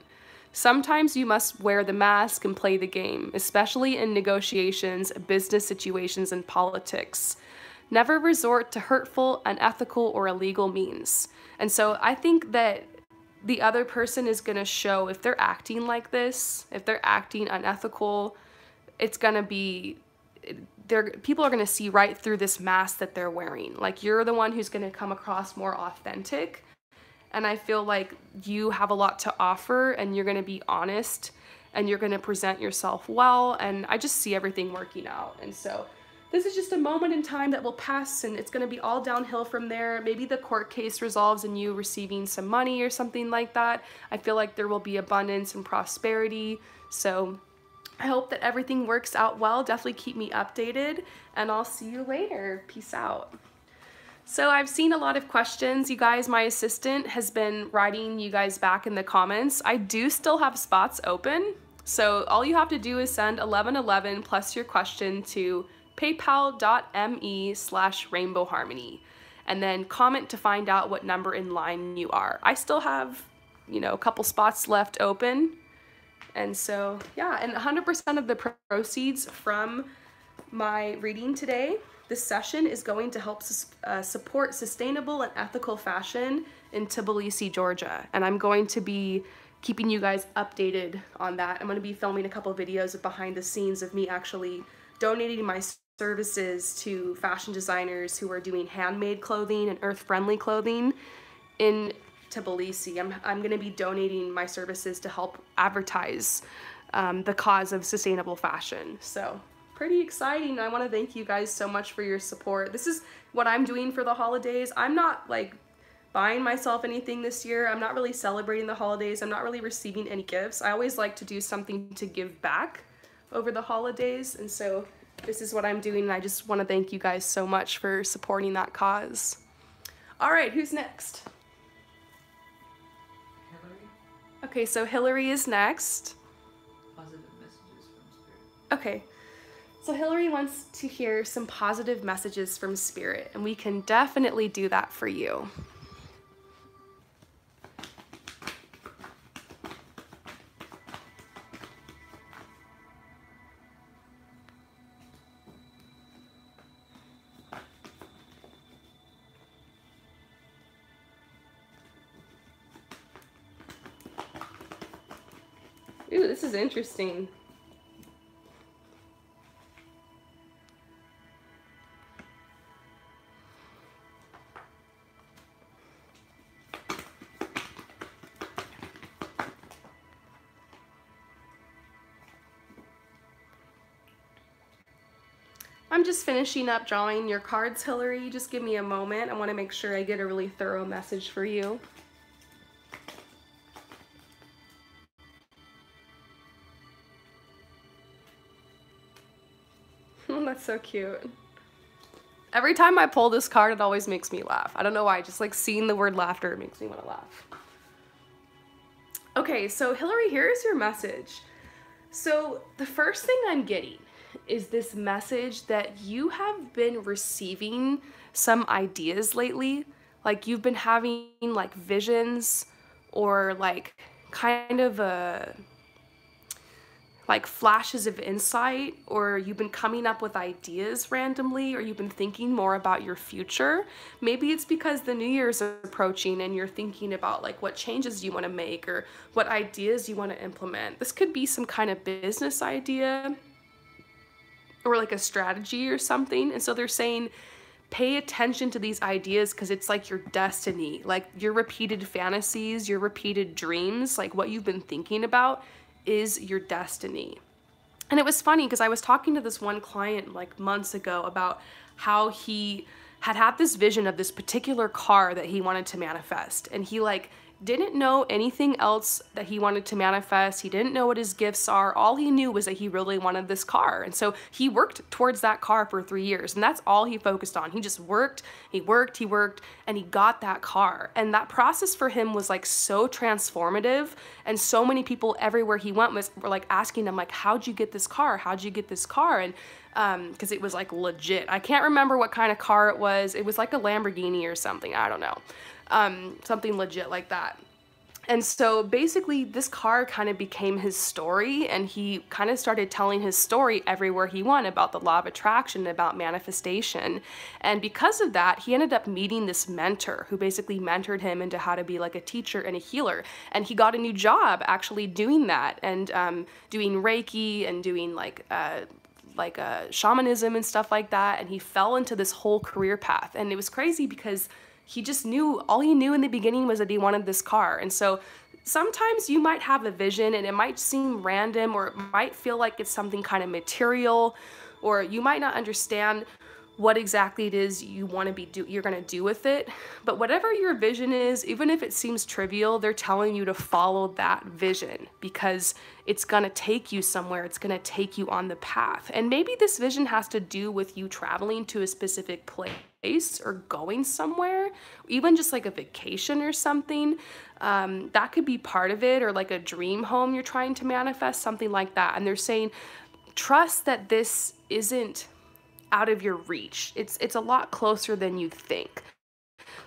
Sometimes you must wear the mask and play the game, especially in negotiations, business situations, and politics. Never resort to hurtful, unethical, or illegal means. And so I think that the other person is going to show if they're acting like this, if they're acting unethical, it's going to be, people are going to see right through this mask that they're wearing. Like, you're the one who's going to come across more authentic. And I feel like you have a lot to offer and you're going to be honest and you're going to present yourself well. And I just see everything working out. And so this is just a moment in time that will pass and it's going to be all downhill from there. Maybe the court case resolves in you receiving some money or something like that. I feel like there will be abundance and prosperity. So I hope that everything works out well. Definitely keep me updated and I'll see you later. Peace out. So I've seen a lot of questions. You guys, my assistant has been writing you guys back in the comments. I do still have spots open. So all you have to do is send 1111 plus your question to paypal.me/rainbowharmony and then comment to find out what number in line you are. I still have, you know, a couple spots left open. And so, yeah, and 100% of the proceeds from my reading today, this session is going to help support sustainable and ethical fashion in Tbilisi, Georgia. And I'm going to be keeping you guys updated on that. I'm going to be filming a couple of videos of behind the scenes of me actually donating my services to fashion designers who are doing handmade clothing and earth-friendly clothing in Tbilisi. I'm going to be donating my services to help advertise the cause of sustainable fashion. So pretty exciting. I want to thank you guys so much for your support. This is what I'm doing for the holidays. I'm not like buying myself anything this year. I'm not really celebrating the holidays. I'm not really receiving any gifts. I always like to do something to give back over the holidays. And so this is what I'm doing. And I just want to thank you guys so much for supporting that cause. All right, who's next? Hillary? Okay, so Hillary is next. Positive messages from Spirit. Okay, so Hillary wants to hear some positive messages from Spirit, and we can definitely do that for you. Ooh, this is interesting. I'm just finishing up drawing your cards, Hillary. Just give me a moment. I want to make sure I get a really thorough message for you. Oh, that's so cute. Every time I pull this card, it always makes me laugh. I don't know why, just like seeing the word laughter makes me want to laugh. Okay, so Hillary, here is your message. So the first thing I'm getting is this message that you have been receiving some ideas lately. Like you've been having like visions or like kind of like flashes of insight, or you've been coming up with ideas randomly, or you've been thinking more about your future. Maybe it's because the new year's approaching and you're thinking about like what changes you want to make or what ideas you want to implement. This could be some kind of business idea or like a strategy or something. And so they're saying, pay attention to these ideas because it's like your destiny, like your repeated fantasies, your repeated dreams, like what you've been thinking about is your destiny. And it was funny because I was talking to this one client like months ago about how he had this vision of this particular car that he wanted to manifest. And he like didn't know anything else that he wanted to manifest. He didn't know what his gifts are. All he knew was that he really wanted this car. And so he worked towards that car for 3 years. And that's all he focused on. He just worked, he worked, and he got that car. And that process for him was like so transformative. And so many people everywhere he went were like asking him like, how'd you get this car? How'd you get this car? And because it was like legit. I can't remember what kind of car it was. It was like a Lamborghini or something. I don't know. Something legit like that. And so basically this car kind of became his story, and he kind of started telling his story everywhere he went about the law of attraction, about manifestation. And because of that, he ended up meeting this mentor who basically mentored him into how to be like a teacher and a healer. And he got a new job actually doing that, and doing Reiki and doing like shamanism and stuff like that. And he fell into this whole career path. And it was crazy because he just knew, all he knew in the beginning was that he wanted this car. And so sometimes you might have a vision and it might seem random, or it might feel like it's something kind of material, or you might not understand what exactly it is you want to you're going to do with it. But whatever your vision is, even if it seems trivial, they're telling you to follow that vision because it's going to take you somewhere. It's going to take you on the path. And maybe this vision has to do with you traveling to a specific place or going somewhere, even just like a vacation or something. That could be part of it, or like a dream home you're trying to manifest, something like that. And they're saying, trust that this isn't out of your reach. It's a lot closer than you think.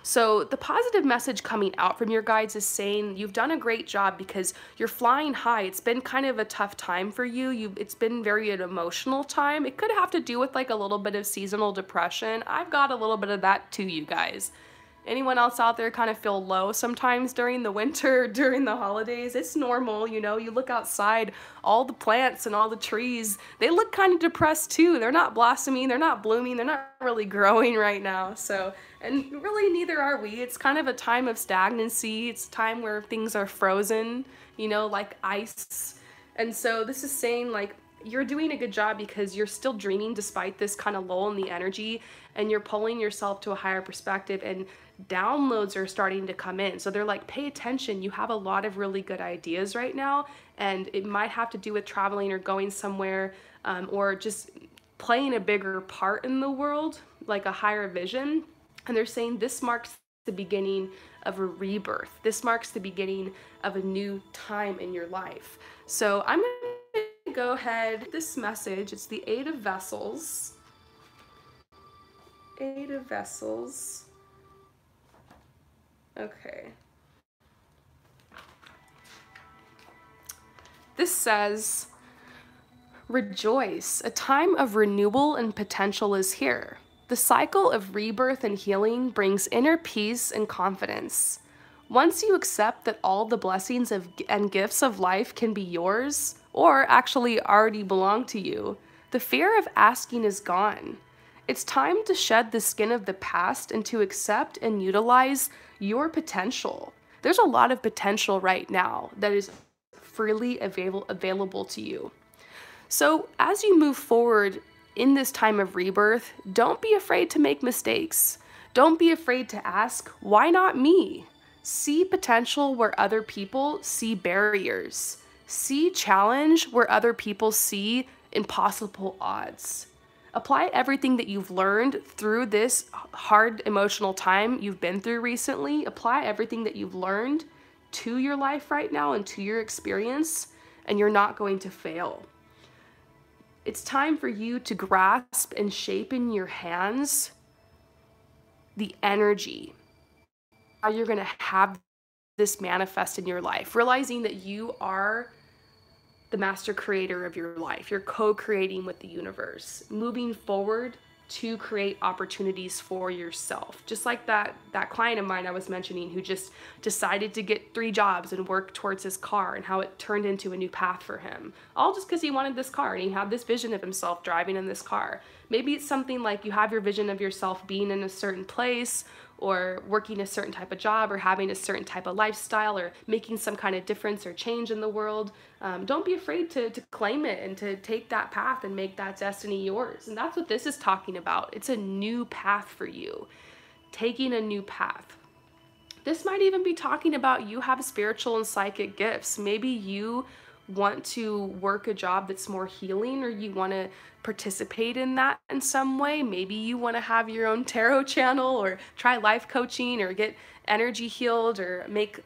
So the positive message coming out from your guides is saying you've done a great job because you're flying high. It's been kind of a tough time for you. It's been very an emotional time. It could have to do with like a little bit of seasonal depression. I've got a little bit of that too, you guys. Anyone else out there kind of feel low sometimes during the winter, during the holidays? It's normal, you know, you look outside, all the plants and all the trees, they look kind of depressed too. They're not blossoming, they're not blooming, they're not really growing right now. So, and really neither are we. It's kind of a time of stagnancy. It's a time where things are frozen, you know, like ice. And so this is saying like, you're doing a good job because you're still dreaming despite this kind of lull in the energy, and you're pulling yourself to a higher perspective, and downloads are starting to come in. So they're like, pay attention. You have a lot of really good ideas right now, and it might have to do with traveling or going somewhere, or just playing a bigger part in the world, like a higher vision. And they're saying this marks the beginning of a rebirth. This marks the beginning of a new time in your life. So I'm going to go ahead, this message, it's the 8 of Vessels. 8 of Vessels. Okay. This says, rejoice, a time of renewal and potential is here. The cycle of rebirth and healing brings inner peace and confidence. Once you accept that all the blessings and gifts of life can be yours, or actually already belong to you, the fear of asking is gone. It's time to shed the skin of the past and to accept and utilize your potential. There's a lot of potential right now that is freely available to you. So, as you move forward in this time of rebirth, don't be afraid to make mistakes. Don't be afraid to ask, why not me? See potential where other people see barriers. See challenge where other people see impossible odds. Apply everything that you've learned through this hard emotional time you've been through recently. Apply everything that you've learned to your life right now and to your experience, and you're not going to fail. It's time for you to grasp and shape in your hands the energy, how you're going to have this manifest in your life, realizing that you are the master creator of your life. You're co-creating with the universe, moving forward to create opportunities for yourself. Just like that client of mine I was mentioning who just decided to get 3 jobs and work towards his car, and how it turned into a new path for him. All just because he wanted this car and he had this vision of himself driving in this car. Maybe it's something like you have your vision of yourself being in a certain place, or working a certain type of job, or having a certain type of lifestyle, or making some kind of difference or change in the world. Don't be afraid to claim it and to take that path and make that destiny yours. And that's what this is talking about. It's a new path for you, taking a new path. This might even be talking about you have spiritual and psychic gifts. Maybe you want to work a job that's more healing, or you want to participate in that in some way. Maybe you want to have your own tarot channel, or try life coaching, or get energy healed, or make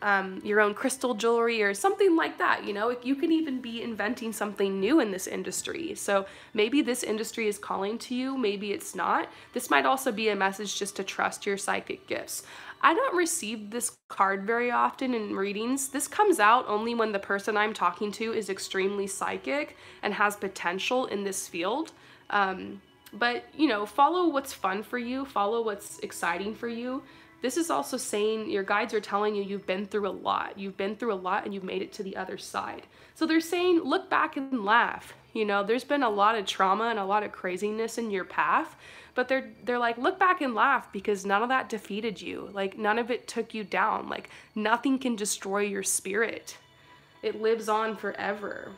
your own crystal jewelry or something like that. You know, you can even be inventing something new in this industry. So maybe this industry is calling to you, maybe it's not. This might also be a message just to trust your psychic gifts. I don't receive this card very often in readings. This comes out only when the person I'm talking to is extremely psychic and has potential in this field. But, you know, follow what's fun for you, follow what's exciting for you. This is also saying your guides are telling you you've been through a lot. You've been through a lot and you've made it to the other side. So they're saying, look back and laugh. You know, there's been a lot of trauma and a lot of craziness in your path. But they're like, look back and laugh, because none of that defeated you. Like, none of it took you down. Like, nothing can destroy your spirit. It lives on forever.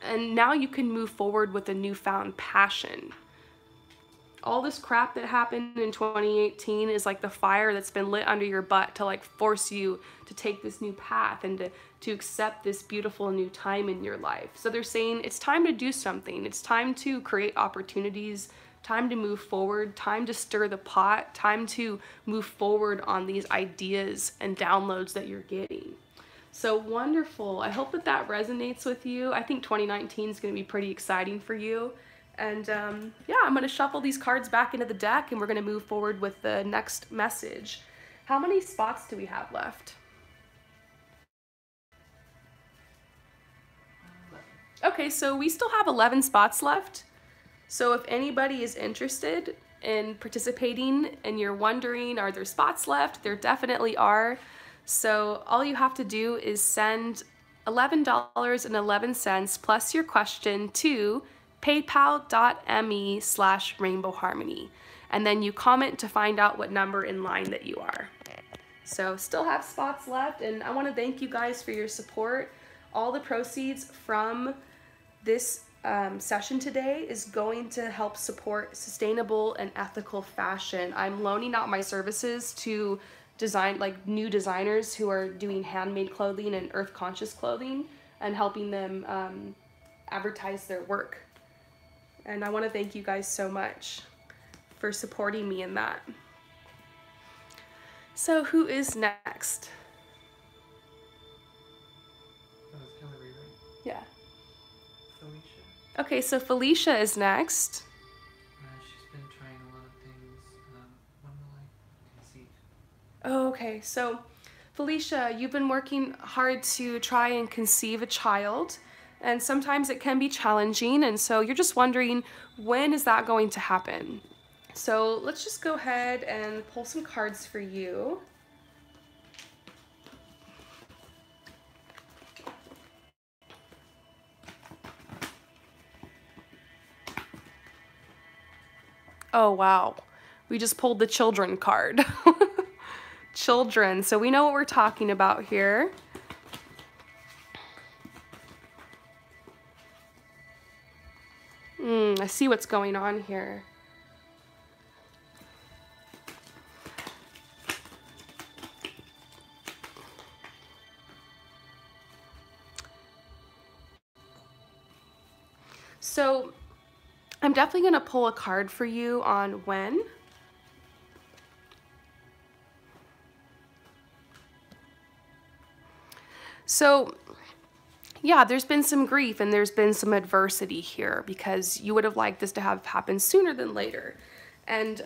And now you can move forward with a newfound passion. All this crap that happened in 2018 is like the fire that's been lit under your butt to like force you to take this new path and to accept this beautiful new time in your life. So they're saying it's time to do something. It's time to create opportunities, time to move forward, time to stir the pot, time to move forward on these ideas and downloads that you're getting. So wonderful. I hope that that resonates with you. I think 2019 is going to be pretty exciting for you. And yeah, I'm going to shuffle these cards back into the deck, and we're going to move forward with the next message. How many spots do we have left? 11. Okay, so we still have 11 spots left. So if anybody is interested in participating and you're wondering, are there spots left? There definitely are. So all you have to do is send $11.11 plus your question to paypal.me/rainbowharmony. And then you comment to find out what number in line that you are. So still have spots left, and I want to thank you guys for your support. All the proceeds from this session today is going to help support sustainable and ethical fashion. I'm loaning out my services to new designers who are doing handmade clothing and earth conscious clothing, and helping them advertise their work. And I want to thank you guys so much for supporting me in that. So who is next? That was Hillary, right? Yeah. Felicia. Okay, so Felicia is next. She's been trying a lot of things. When will I conceive? Oh, okay, so Felicia, you've been working hard to try and conceive a child, and sometimes it can be challenging, and so you're just wondering, when is that going to happen? So let's just go ahead and pull some cards for you. Oh, wow. We just pulled the children card. Children. So we know what we're talking about here. I see what's going on here. So I'm definitely going to pull a card for you on when. So yeah, there's been some grief and there's been some adversity here because you would have liked this to have happened sooner than later. And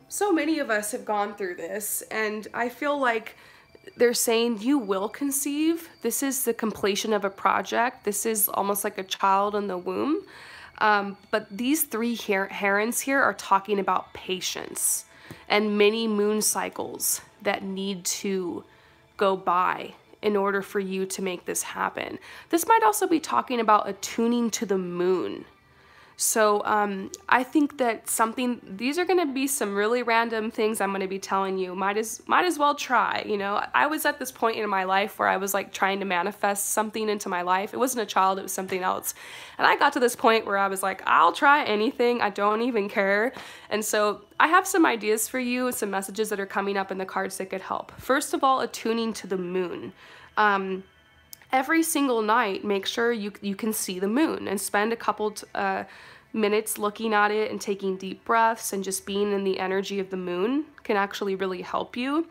so many of us have gone through this, and I feel like they're saying you will conceive. This is the completion of a project. This is almost like a child in the womb. But these three herons here are talking about patience and many moon cycles that need to go by in order for you to make this happen. This might also be talking about attuning to the moon. So I think that these are gonna be some really random things I'm gonna be telling you. Might as well try, you know. I was at this point in my life where I was like trying to manifest something into my life. It wasn't a child, it was something else. And I got to this point where I was like, I'll try anything, I don't even care. And so I have some ideas for you, some messages that are coming up in the cards that could help. First of all, attuning to the moon. Every single night, make sure you can see the moon and spend a couple minutes looking at it and taking deep breaths and just being in the energy of the moon can actually really help you.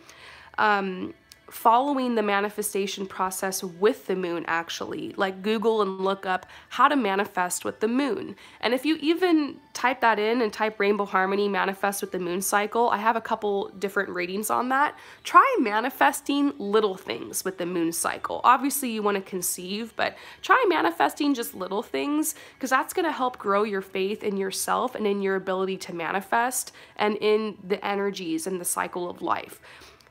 Following the manifestation process with the moon, actually, like Google and look up how to manifest with the moon. And if you even type that in and type Rainbow Harmony manifest with the moon cycle, I have a couple different readings on that. Try manifesting little things with the moon cycle. Obviously you want to conceive, but try manifesting just little things, because that's going to help grow your faith in yourself and in your ability to manifest and in the energies and the cycle of life.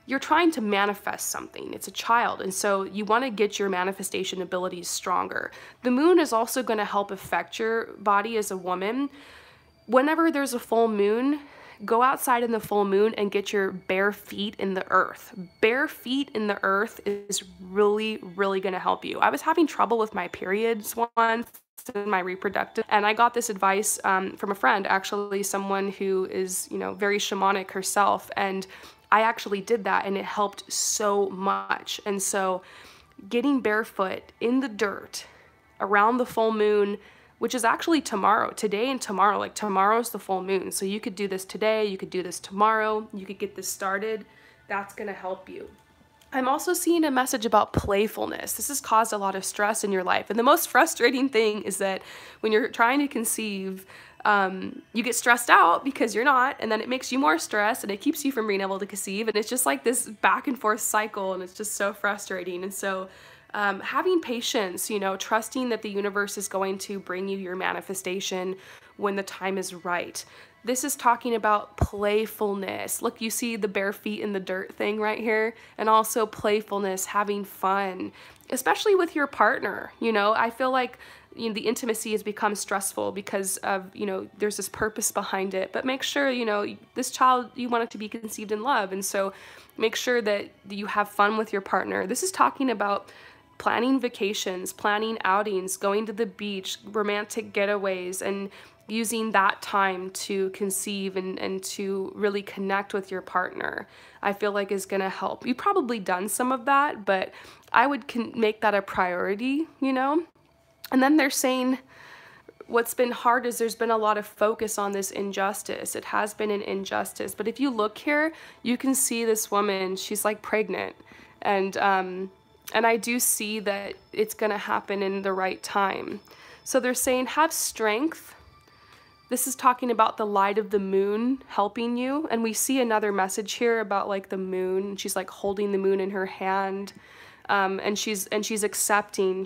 You're trying to manifest something. It's a child, and so you want to get your manifestation abilities stronger. The moon is also going to help affect your body as a woman. Whenever there's a full moon, go outside in the full moon and get your bare feet in the earth. Bare feet in the earth is really, really going to help you. I was having trouble with my periods once, in my reproductive, and I got this advice from a friend, actually, someone who is, you know, very shamanic herself, and I actually did that and it helped so much. And so getting barefoot in the dirt around the full moon, which is actually tomorrow, today and tomorrow, like tomorrow's the full moon. So you could do this today, you could do this tomorrow, you could get this started. That's gonna help you. I'm also seeing a message about playfulness. This has caused a lot of stress in your life. And the most frustrating thing is that when you're trying to conceive, you get stressed out because you're not, and then it makes you more stressed and it keeps you from being able to conceive, and it's just like this back and forth cycle, and it's just so frustrating. And so having patience, you know, trusting that the universe is going to bring you your manifestation when the time is right. This is talking about playfulness. Look, you see the bare feet in the dirt thing right here, and also playfulness, having fun, especially with your partner. You know, I feel like, you know, the intimacy has become stressful because of, you know, there's this purpose behind it, but make sure, you know, this child, you want it to be conceived in love, and so make sure that you have fun with your partner. This is talking about planning vacations, planning outings, going to the beach, romantic getaways, and using that time to conceive and to really connect with your partner, I feel like is going to help. You've probably done some of that, but I would make that a priority, you know? And then they're saying what's been hard is there's been a lot of focus on this injustice. It has been an injustice. But if you look here, you can see this woman, she's like pregnant. And I do see that it's going to happen in the right time. So they're saying have strength. This is talking about the light of the moon helping you. And we see another message here about like the moon. She's like holding the moon in her hand. And she's accepting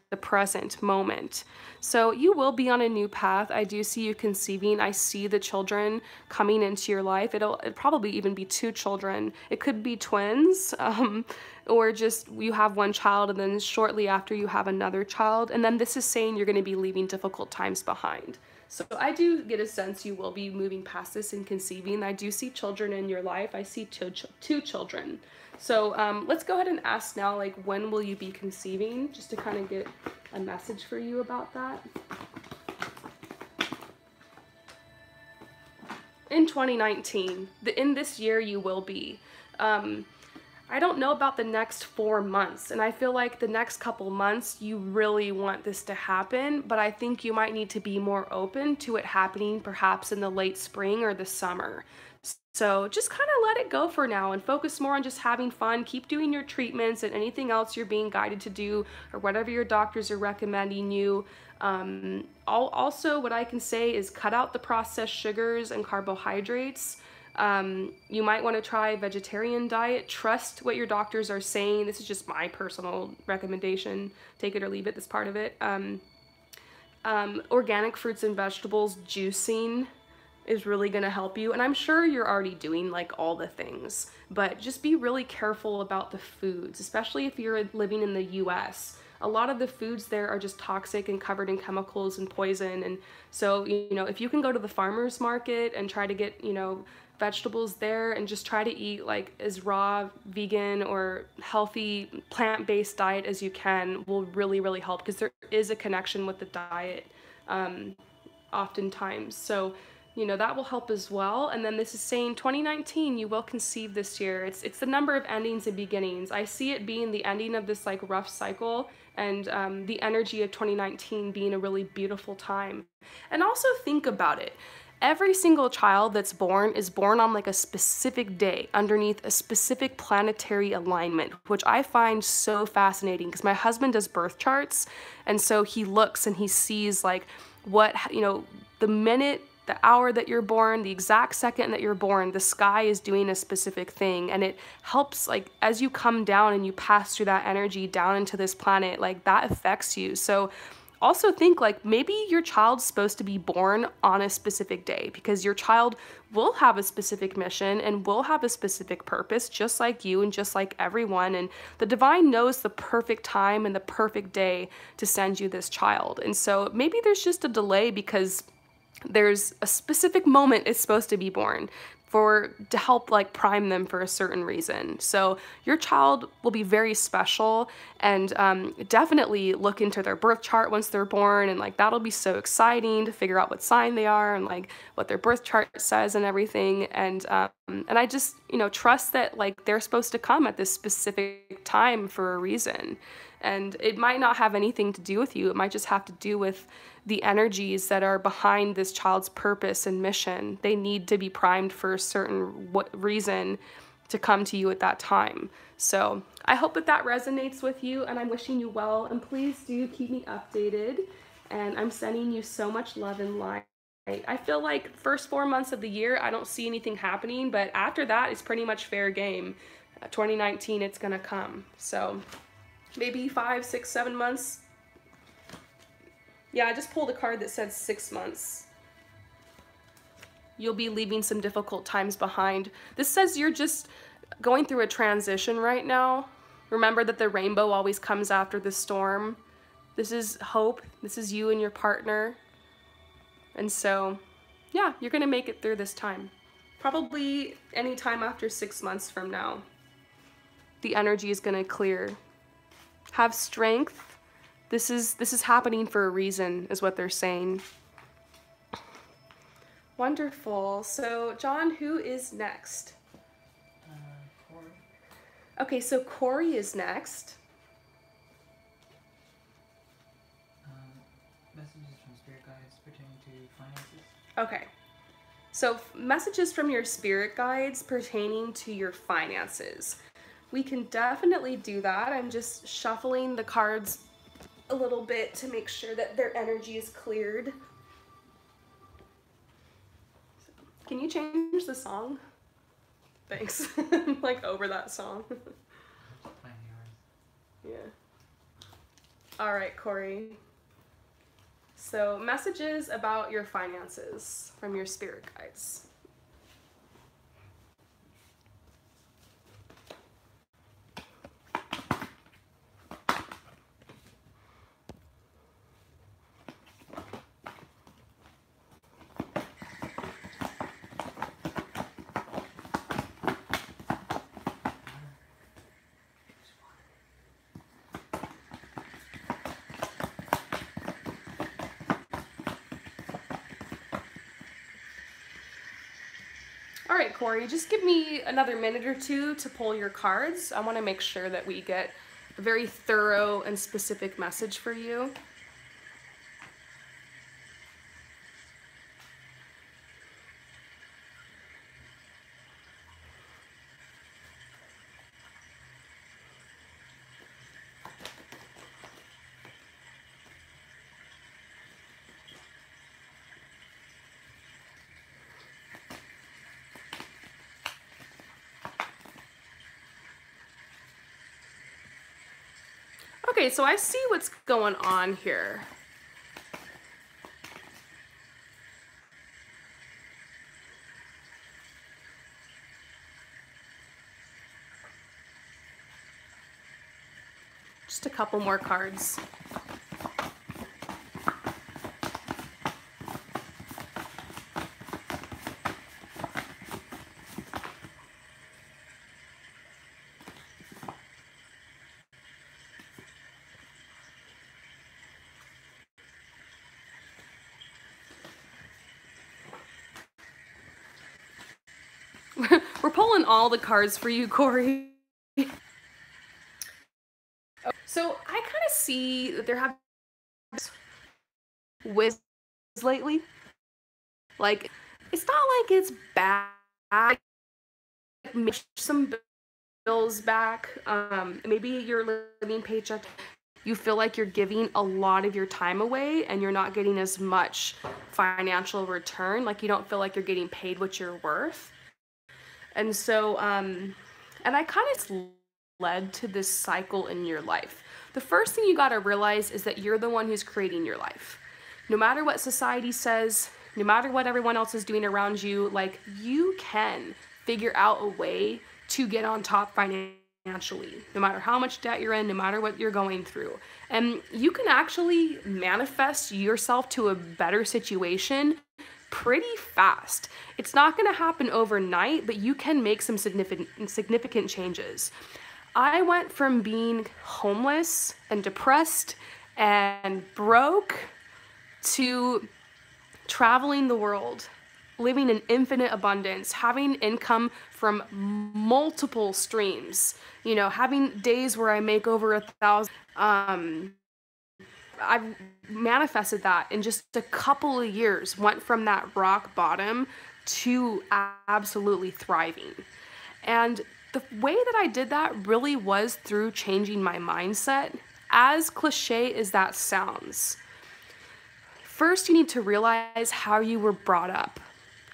the present moment. So you will be on a new path. I do see you conceiving. I see the children coming into your life. It'll probably even be 2 children. It could be twins, or just you have one child and then shortly after you have another child. And then this is saying you're going to be leaving difficult times behind. So I do get a sense you will be moving past this and conceiving. I do see children in your life. I see two children. So let's go ahead and ask now, like, when will you be conceiving? Just to kind of get a message for you about that. In 2019, in this year you will be. I don't know about the next 4 months, and I feel like the next couple months you really want this to happen, but I think you might need to be more open to it happening perhaps in the late spring or the summer. So just kind of let it go for now and focus more on just having fun. Keep doing your treatments and anything else you're being guided to do or whatever your doctors are recommending you. Also, what I can say is cut out the processed sugars and carbohydrates. You might want to try a vegetarian diet. Trust what your doctors are saying. This is just my personal recommendation. Take it or leave it, this part of it. Organic fruits and vegetables, juicing is really going to help you. And I'm sure you're already doing like all the things, but just be really careful about the foods, especially if you're living in the US. A lot of the foods there are just toxic and covered in chemicals and poison. And so, you know, if you can go to the farmer's market and try to get, you know, vegetables there and just try to eat like as raw, vegan, or healthy plant-based diet as you can will really, really help, because there is a connection with the diet oftentimes. So, you know, that will help as well. And then this is saying 2019, you will conceive this year. It's the number of endings and beginnings. I see it being the ending of this like rough cycle, and the energy of 2019 being a really beautiful time. And also think about it. Every single child that's born is born on like a specific day underneath a specific planetary alignment, which I find so fascinating because my husband does birth charts. And so he looks and he sees like what, you know, the minute, the hour that you're born, the exact second that you're born, the sky is doing a specific thing. And it helps, like, as you come down and you pass through that energy down into this planet, like that affects you. So also think like maybe your child's supposed to be born on a specific day, because your child will have a specific mission and will have a specific purpose, just like you and just like everyone. And the divine knows the perfect time and the perfect day to send you this child. And so maybe there's just a delay because there's a specific moment it's supposed to be born to help like prime them for a certain reason. So your child will be very special, and definitely look into their birth chart once they're born, and like that'll be so exciting to figure out what sign they are and like what their birth chart says and everything. And I just, you know, trust that like they're supposed to come at this specific time for a reason. And it might not have anything to do with you. It might just have to do with the energies that are behind this child's purpose and mission. They need to be primed for a certain reason to come to you at that time. So I hope that resonates with you, and I'm wishing you well. And please do keep me updated. And I'm sending you so much love and light. I feel like first 4 months of the year, I don't see anything happening, but after that, it's pretty much fair game. 2019, it's gonna come. So maybe 5, 6, 7 months. Yeah, I just pulled a card that said 6 months. You'll be leaving some difficult times behind. This says you're just going through a transition right now. Remember that the rainbow always comes after the storm. This is hope. This is you and your partner. And so, yeah, you're gonna make it through this time. Probably any time after 6 months from now. The energy is gonna clear. Have strength. This is happening for a reason, is what they're saying. Wonderful. So, John, who is next? Corey. Okay, so Corey is next. Messages from spirit guides pertaining to finances. Okay. So, messages from your spirit guides pertaining to your finances. We can definitely do that. I'm just shuffling the cards a little bit to make sure that their energy is cleared. Can you change the song? Thanks. I'm like over that song. Yeah. All right, Corey. So, messages about your finances from your spirit guides. All right, Corey, just give me another minute or two to pull your cards. I want to make sure that we get a very thorough and specific message for you. Okay, so I see what's going on here. Just a couple more cards. We're pulling all the cards for you, Corey. So I kind of see that there have with lately. Like, it's not like it's bad. Make some bills back. Maybe you're living paycheck. You feel like you're giving a lot of your time away and you're not getting as much financial return. Like, you don't feel like you're getting paid what you're worth. And so, and I kind of led to this cycle in your life. The first thing you got to realize is that you're the one who's creating your life. No matter what society says, no matter what everyone else is doing around you, like, you can figure out a way to get on top financially, no matter how much debt you're in, no matter what you're going through. And you can actually manifest yourself to a better situation pretty fast. It's not going to happen overnight, but you can make some significant changes. I went from being homeless and depressed and broke to traveling the world, living in infinite abundance, having income from multiple streams, you know, having days where I make over 1,000. I've manifested that in just a couple of years, went from that rock bottom to absolutely thriving. And the way that I did that really was through changing my mindset, as cliche as that sounds. First, you need to realize how you were brought up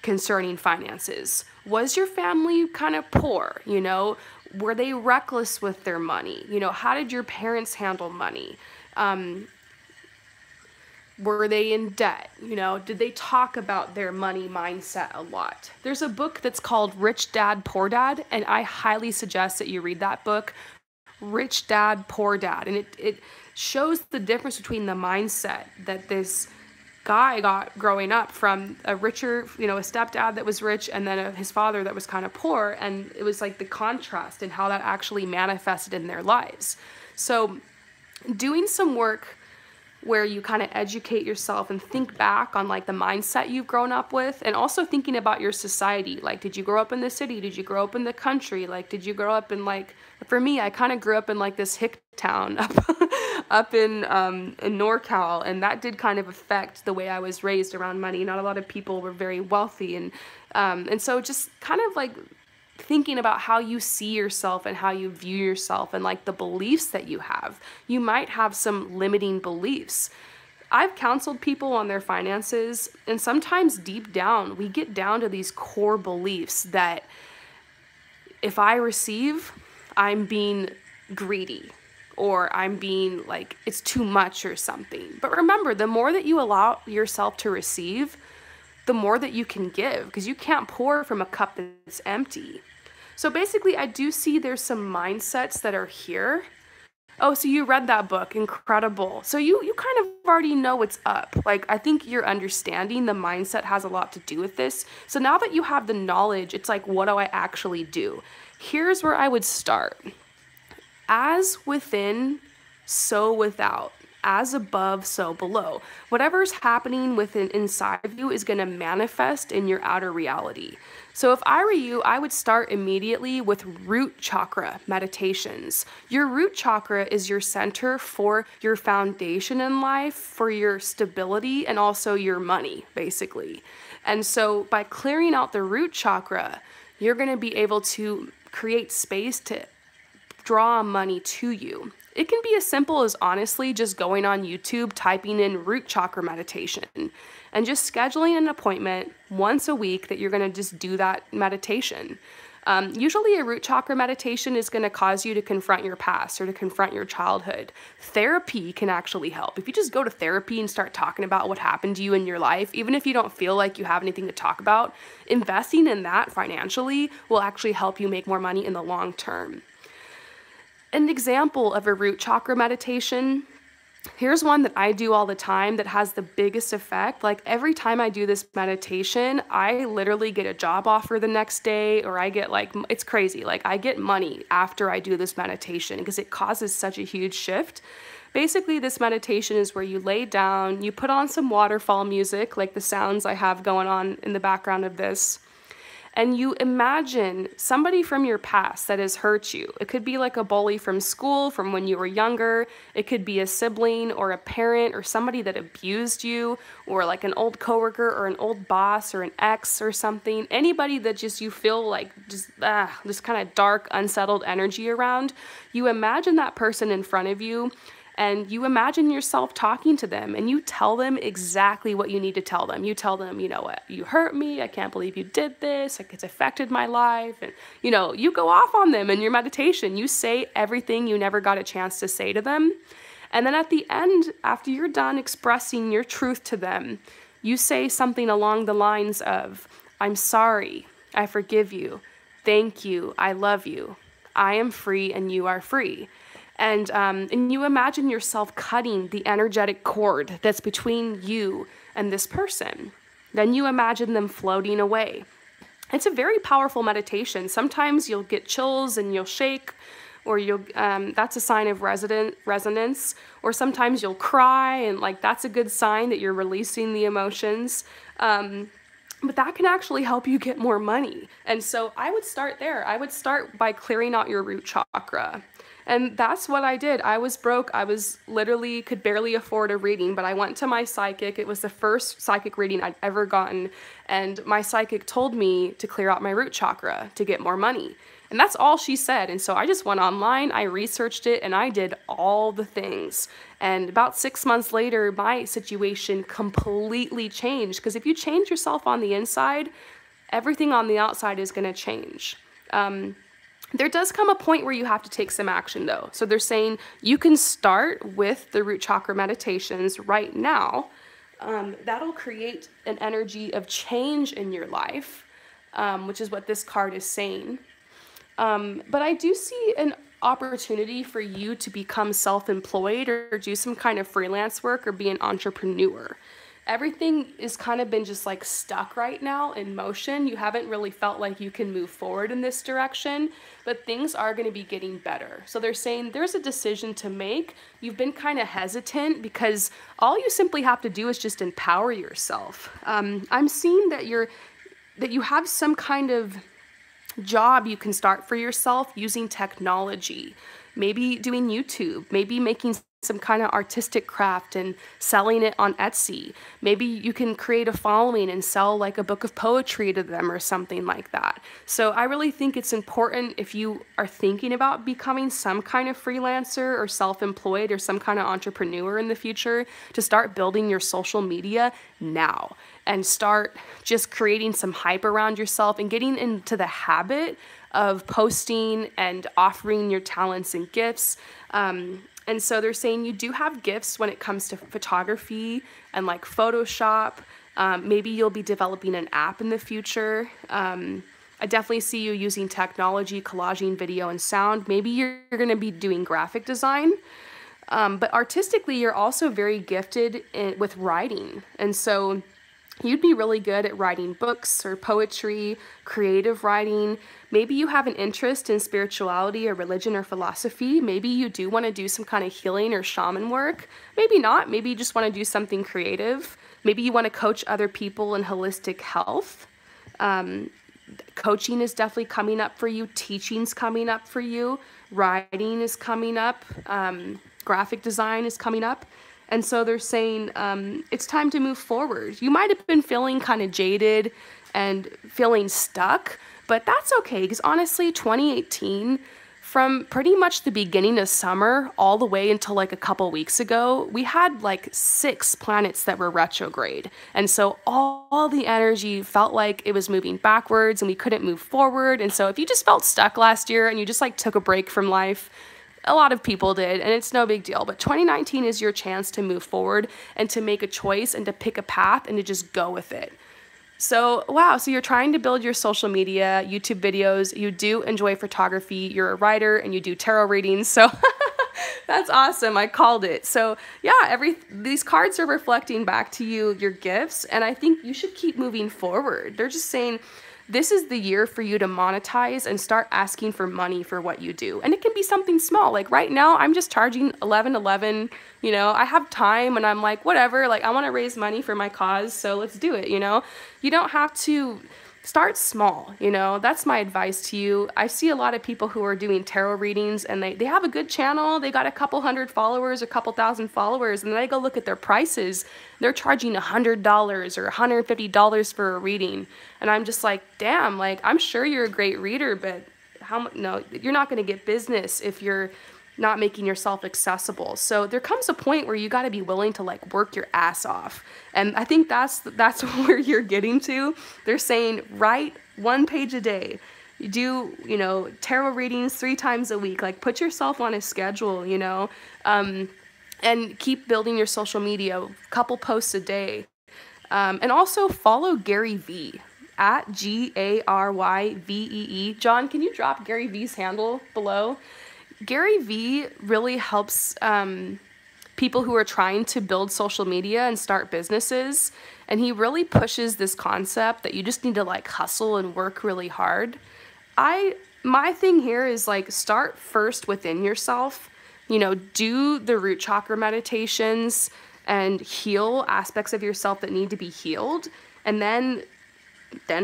concerning finances. Was your family kind of poor? You know, were they reckless with their money? You know, how did your parents handle money? Were they in debt? You know, did they talk about their money mindset a lot? There's a book that's called Rich Dad, Poor Dad, and I highly suggest that you read that book, Rich Dad, Poor Dad. And it shows the difference between the mindset that this guy got growing up from a richer, you know, a stepdad that was rich and then his father that was kind of poor. And it was like the contrast and how that actually manifested in their lives. So doing some work where you kind of educate yourself and think back on like the mindset you've grown up with, and also thinking about your society. Like, did you grow up in the city? Did you grow up in the country? Like, did you grow up in, like, for me, I kind of grew up in like this hick town up in NorCal, and that did kind of affect the way I was raised around money. Not a lot of people were very wealthy, and so just kind of like thinking about how you see yourself and how you view yourself and like the beliefs that you have. You might have some limiting beliefs. I've counseled people on their finances, and sometimes deep down, we get down to these core beliefs that if I receive, I'm being greedy, or I'm being like, it's too much or something. But remember, the more that you allow yourself to receive, the more that you can give, because you can't pour from a cup that's empty. So basically, I do see there's some mindsets that are here. Oh, so you read that book. Incredible. So you kind of already know what's up. Like, I think you're understanding the mindset has a lot to do with this. So now that you have the knowledge, it's like, what do I actually do? Here's where I would start. As within, so without. as above, so below. Whatever's happening within inside of you is going to manifest in your outer reality. So if I were you, I would start immediately with root chakra meditations. Your root chakra is your center for your foundation in life, for your stability, and also your money, basically. And so by clearing out the root chakra, you're going to be able to create space to draw money to you. It can be as simple as honestly just going on YouTube, typing in root chakra meditation, and just scheduling an appointment once a week that you're going to just do that meditation. Usually a root chakra meditation is going to cause you to confront your past or to confront your childhood. Therapy can actually help. If you just go to therapy and start talking about what happened to you in your life, even if you don't feel like you have anything to talk about, investing in that financially will actually help you make more money in the long term. An example of a root chakra meditation, here's one that I do all the time that has the biggest effect. Like every time I do this meditation, I literally get a job offer the next day, or I get it's crazy. Like I get money after I do this meditation because it causes such a huge shift. Basically, this meditation is where you lay down, you put on some waterfall music, like the sounds I have going on in the background of this, and you imagine somebody from your past that has hurt you. It could be like a bully from school, from when you were younger. It could be a sibling or a parent or somebody that abused you, or like an old coworker or an old boss or an ex or something. Anybody that just you feel like just kind of dark, unsettled energy around. You imagine that person in front of you, and you imagine yourself talking to them, and you tell them exactly what you need to tell them. You tell them, you know what, you hurt me, I can't believe you did this, like it's affected my life, and you go off on them in your meditation. You say everything you never got a chance to say to them. And then at the end, after you're done expressing your truth to them, you say something along the lines of, I'm sorry, I forgive you, thank you, I love you, I am free and you are free. And you imagine yourself cutting the energetic cord that's between you and this person. Then you imagine them floating away. It's a very powerful meditation. Sometimes you'll get chills and you'll shake, or that's a sign of resonance. Or sometimes you'll cry, and that's a good sign that you're releasing the emotions. But that can actually help you get more money. And so I would start there. I would start by clearing out your root chakra. And that's what I did. I was broke. I was literally could barely afford a reading, but I went to my psychic. It was the first psychic reading I'd ever gotten. And my psychic told me to clear out my root chakra to get more money. And that's all she said. And so I just went online, I researched it, and I did all the things. And about 6 months later, my situation completely changed. Because if you change yourself on the inside, everything on the outside is going to change. There does come a point where you have to take some action, though. So they're saying you can start with the root chakra meditations right now. That'll create an energy of change in your life, which is what this card is saying. But I do see an opportunity for you to become self-employed or do some kind of freelance work or be an entrepreneur. Everything is kind of been just stuck right now in motion. You haven't really felt like you can move forward in this direction, but things are going to be getting better. So they're saying there's a decision to make. You've been kind of hesitant because all you simply have to do is just empower yourself. I'm seeing that you have some kind of job you can start for yourself using technology, maybe doing YouTube, maybe making some kind of artistic craft and selling it on Etsy. Maybe you can create a following and sell a book of poetry to them or something like that. So I really think it's important, if you are thinking about becoming some kind of freelancer or self-employed or some kind of entrepreneur in the future, to start building your social media now and start just creating some hype around yourself and getting into the habit of posting and offering your talents and gifts. And so they're saying you do have gifts when it comes to photography and Photoshop. Maybe you'll be developing an app in the future. I definitely see you using technology, collaging video and sound. Maybe you're going to be doing graphic design. But artistically, you're also very gifted with writing. And so You'd be really good at writing books or poetry, creative writing. Maybe you have an interest in spirituality or religion or philosophy. Maybe you do want to do some kind of healing or shaman work. Maybe not. Maybe you just want to do something creative. Maybe you want to coach other people in holistic health. Coaching is definitely coming up for you. Teaching's coming up for you. Writing is coming up. Graphic design is coming up. And so they're saying it's time to move forward. You might have been feeling kind of jaded and feeling stuck, but that's okay, because honestly, 2018, from pretty much the beginning of summer all the way until like a couple weeks ago, we had like 6 planets that were retrograde. And so all the energy felt like it was moving backwards and we couldn't move forward. And so if you just felt stuck last year and you just like took a break from life, a lot of people did, and it's no big deal. But 2019 is your chance to move forward and to make a choice and to pick a path and to just go with it. So, wow, so you're trying to build your social media, YouTube videos, you do enjoy photography, you're a writer, and you do tarot readings, so that's awesome, I called it. So, yeah, these cards are reflecting back to you your gifts, and I think you should keep moving forward. They're just saying, this is the year for you to monetize and start asking for money for what you do. And it can be something small. Like right now, I'm just charging $11.11. You know, I have time and I'm like, whatever, like I want to raise money for my cause, so let's do it, you know? You don't have to start small, you know? That's my advice to you. I see a lot of people who are doing tarot readings and they have a good channel. They got a couple hundred followers, a couple thousand followers, and then I go look at their prices. They're charging $100 or $150 for a reading. And I'm just like, damn, like I'm sure you're a great reader, but no, you're not going to get business if you're not making yourself accessible. So there comes a point where you got to be willing to like work your ass off. And I think that's where you're getting to. They're saying write 1 page a day. You do, you know, tarot readings 3 times a week. Like put yourself on a schedule, you know, and keep building your social media, a couple posts a day. And also follow Gary V at GaryVee. John, can you drop Gary V's handle below? Gary V really helps people who are trying to build social media and start businesses. And he really pushes this concept that you just need to like hustle and work really hard. My thing here is like start first within yourself, you know, do the root chakra meditations and heal aspects of yourself that need to be healed. And then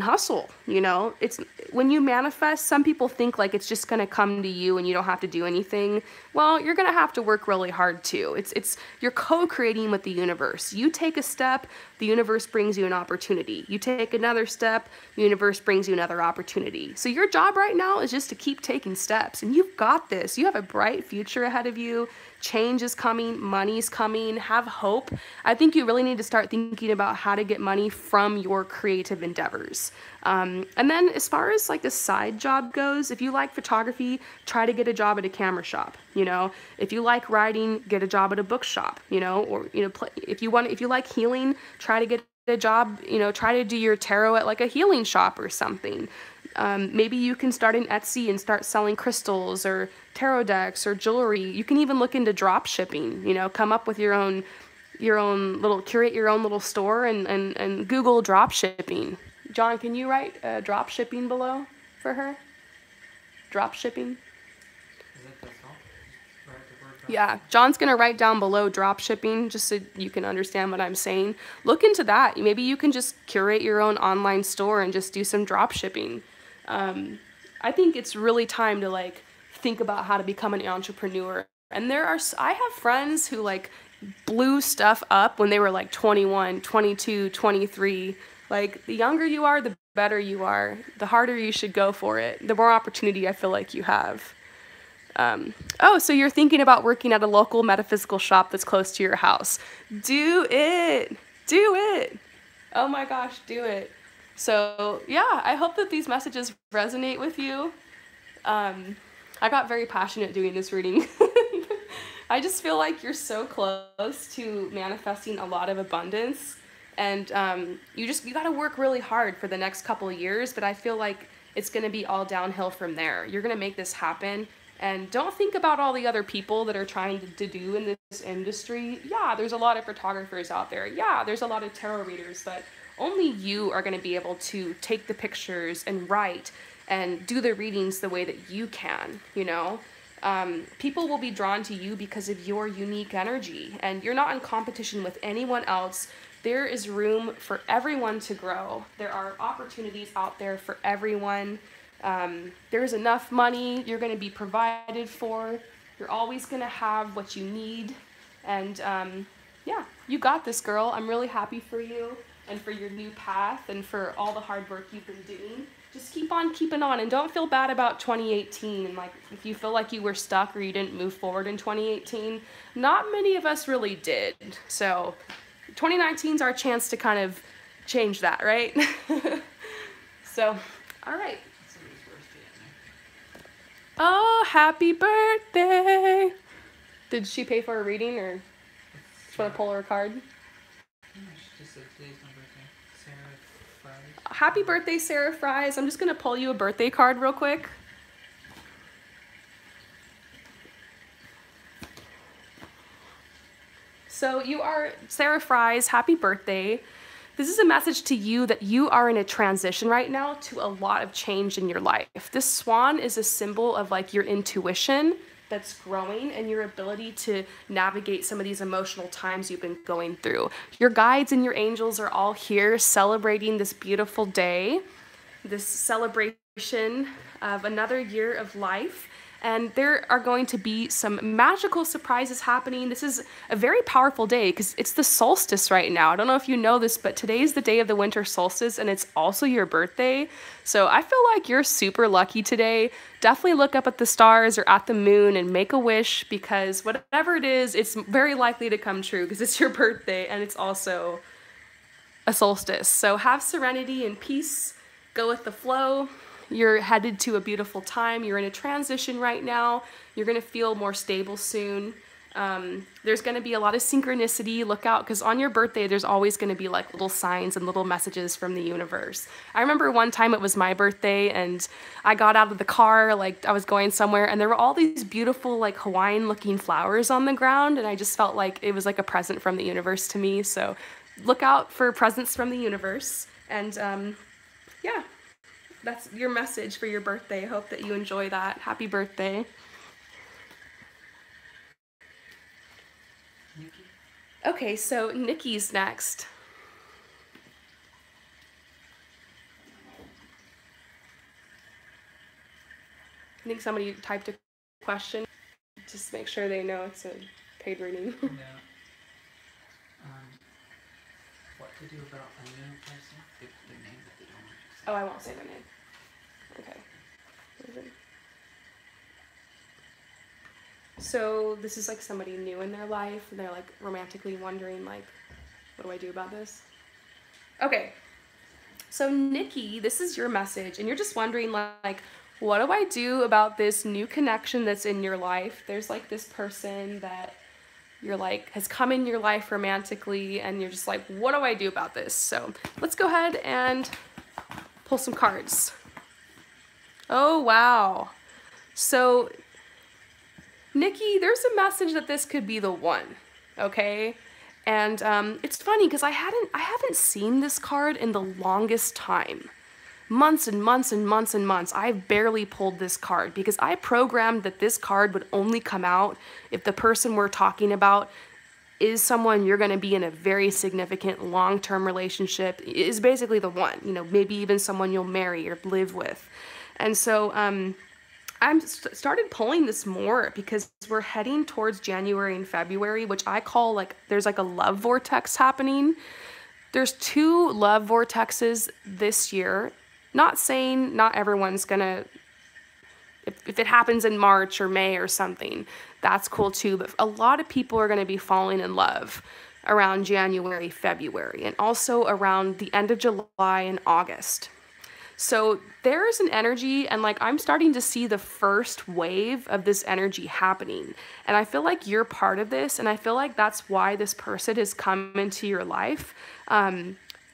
hustle, you know? It's when you manifest, some people think like it's just going to come to you and you don't have to do anything. Well, you're going to have to work really hard too. You're co-creating with the universe. You take a step, the universe brings you an opportunity. You take another step, the universe brings you another opportunity. So your job right now is just to keep taking steps, and you've got this. You have a bright future ahead of you. Change is coming, money's coming, have hope. I think you really need to start thinking about how to get money from your creative endeavors. And then as far as like the side job goes, if you like photography, try to get a job at a camera shop, you know. If you like writing, get a job at a bookshop, you know, or, you know, if you like healing, try to get a job, you know, try to do your tarot at like a healing shop or something. Maybe you can start an Etsy and start selling crystals or tarot decks or jewelry. You can even look into drop shipping, you know, come up with curate your own little store and Google drop shipping. John, can you write drop shipping below for her? Drop shipping? Is that the song? Write the word drop Yeah, John's going to write down below drop shipping just so you can understand what I'm saying. Look into that. Maybe you can just curate your own online store and just do some drop shipping. I think it's really time to like think about how to become an entrepreneur. And I have friends who like blew stuff up when they were like 21, 22, 23. Like the younger you are, the better you are. The harder you should go for it. The more opportunity I feel like you have. So you're thinking about working at a local metaphysical shop that's close to your house. Do it. Do it. Oh my gosh, do it. So yeah, I hope that these messages resonate with you. I got very passionate doing this reading. I just feel like you're so close to manifesting a lot of abundance, and you got to work really hard for the next couple of years, but I feel like it's going to be all downhill from there. You're going to make this happen, and don't think about all the other people that are trying to do in this industry. Yeah, there's a lot of photographers out there. Yeah, there's a lot of tarot readers, but only you are going to be able to take the pictures and write and do the readings the way that you can, you know? People will be drawn to you because of your unique energy, and you're not in competition with anyone else. There is room for everyone to grow. There are opportunities out there for everyone. There's enough money. You're going to be provided for. You're always going to have what you need. And yeah, you got this, girl. I'm really happy for you and for your new path and for all the hard work you've been doing. Just keep on keeping on, and don't feel bad about 2018. And like, if you feel like you were stuck or you didn't move forward in 2018, not many of us really did. So 2019 is our chance to kind of change that, right? So, all right. Somebody's birthday in there. Oh, happy birthday! Did she pay for a reading, or just want to pull her a card? No, she just said today's my birthday. Sarah Fries. Happy birthday, Sarah Fries. I'm just going to pull you a birthday card real quick. So you are Sarah Fries. Happy birthday. This is a message to you that you are in a transition right now to a lot of change in your life. This swan is a symbol of like your intuition that's growing and your ability to navigate some of these emotional times you've been going through. Your guides and your angels are all here celebrating this beautiful day, this celebration of another year of life. And there are going to be some magical surprises happening. This is a very powerful day because it's the solstice right now. I don't know if you know this, but today is the day of the winter solstice, and it's also your birthday. So I feel like you're super lucky today. Definitely look up at the stars or at the moon and make a wish, because whatever it is, it's very likely to come true because it's your birthday and it's also a solstice. So have serenity and peace. Go with the flow. You're headed to a beautiful time. You're in a transition right now. You're going to feel more stable soon. There's going to be a lot of synchronicity. Look out, because on your birthday, there's always going to be like little signs and little messages from the universe. I remember one time it was my birthday and I got out of the car, like I was going somewhere, and there were all these beautiful like Hawaiian looking flowers on the ground, and I just felt like it was like a present from the universe to me. So look out for presents from the universe. And yeah. That's your message for your birthday. I hope that you enjoy that. Happy birthday. Nikki? Okay, so Nikki's next. I think somebody typed a question. Just make sure they know it's a paid reading. No. What to do about a new person? Their name that they don't want to say. Oh, I won't say their name. Okay. So this is like somebody new in their life, and they're like romantically wondering like, what do I do about this? Okay. So Nikki, this is your message, and you're just wondering like, what do I do about this new connection that's in your life? There's like this person that you're like has come in your life romantically, and you're just like, what do I do about this? So let's go ahead and pull some cards. Oh, wow. So Nikki, there's a message that this could be the one, okay? And it's funny because I haven't seen this card in the longest time. Months and months and months and months. I've barely pulled this card because I programmed that this card would only come out if the person we're talking about is someone you're going to be in a very significant long-term relationship, is basically the one, you know, maybe even someone you'll marry or live with. And so I'm started pulling this more because we're heading towards January and February, which I call like, there's like a love vortex happening. There's 2 love vortexes this year. Not saying not everyone's gonna, if it happens in March or May or something, that's cool too. But a lot of people are gonna be falling in love around January, February, and also around the end of July and August. So there's an energy, and like I'm starting to see the first wave of this energy happening. And I feel like you're part of this, and I feel like that's why this person has come into your life.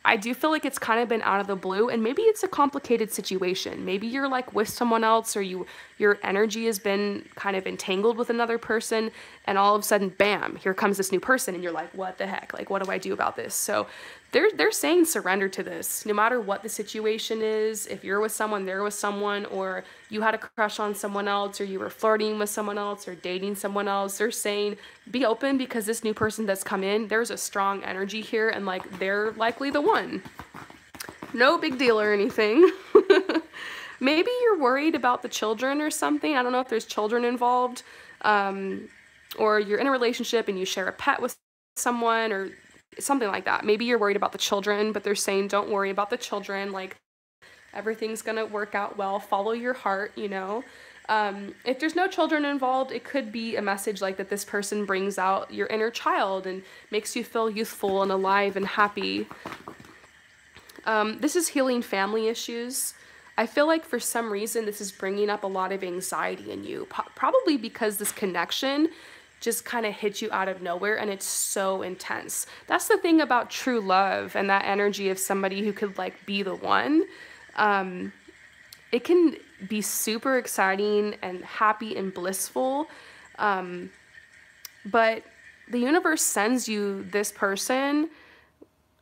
I do feel like it's kind of been out of the blue, and maybe it's a complicated situation. Maybe you're like with someone else, or your energy has been kind of entangled with another person, and all of a sudden, bam, here comes this new person, and you're like, what the heck? Like, what do I do about this? So they're saying surrender to this, no matter what the situation is. If you're with someone, they're with someone, or you had a crush on someone else, or you were flirting with someone else, or dating someone else, they're saying be open, because this new person that's come in, there's a strong energy here, and like they're likely the one. No big deal or anything. Maybe you're worried about the children or something. I don't know if there's children involved, or you're in a relationship and you share a pet with someone or something like that. Maybe you're worried about the children, but they're saying don't worry about the children. Like, everything's gonna work out well. Follow your heart, you know. If there's no children involved, it could be a message like that this person brings out your inner child and makes you feel youthful and alive and happy. This is healing family issues. I feel like for some reason this is bringing up a lot of anxiety in you, probably because this connection just kind of hits you out of nowhere and it's so intense. That's the thing about true love and that energy of somebody who could like be the one. It can be super exciting and happy and blissful, but the universe sends you this person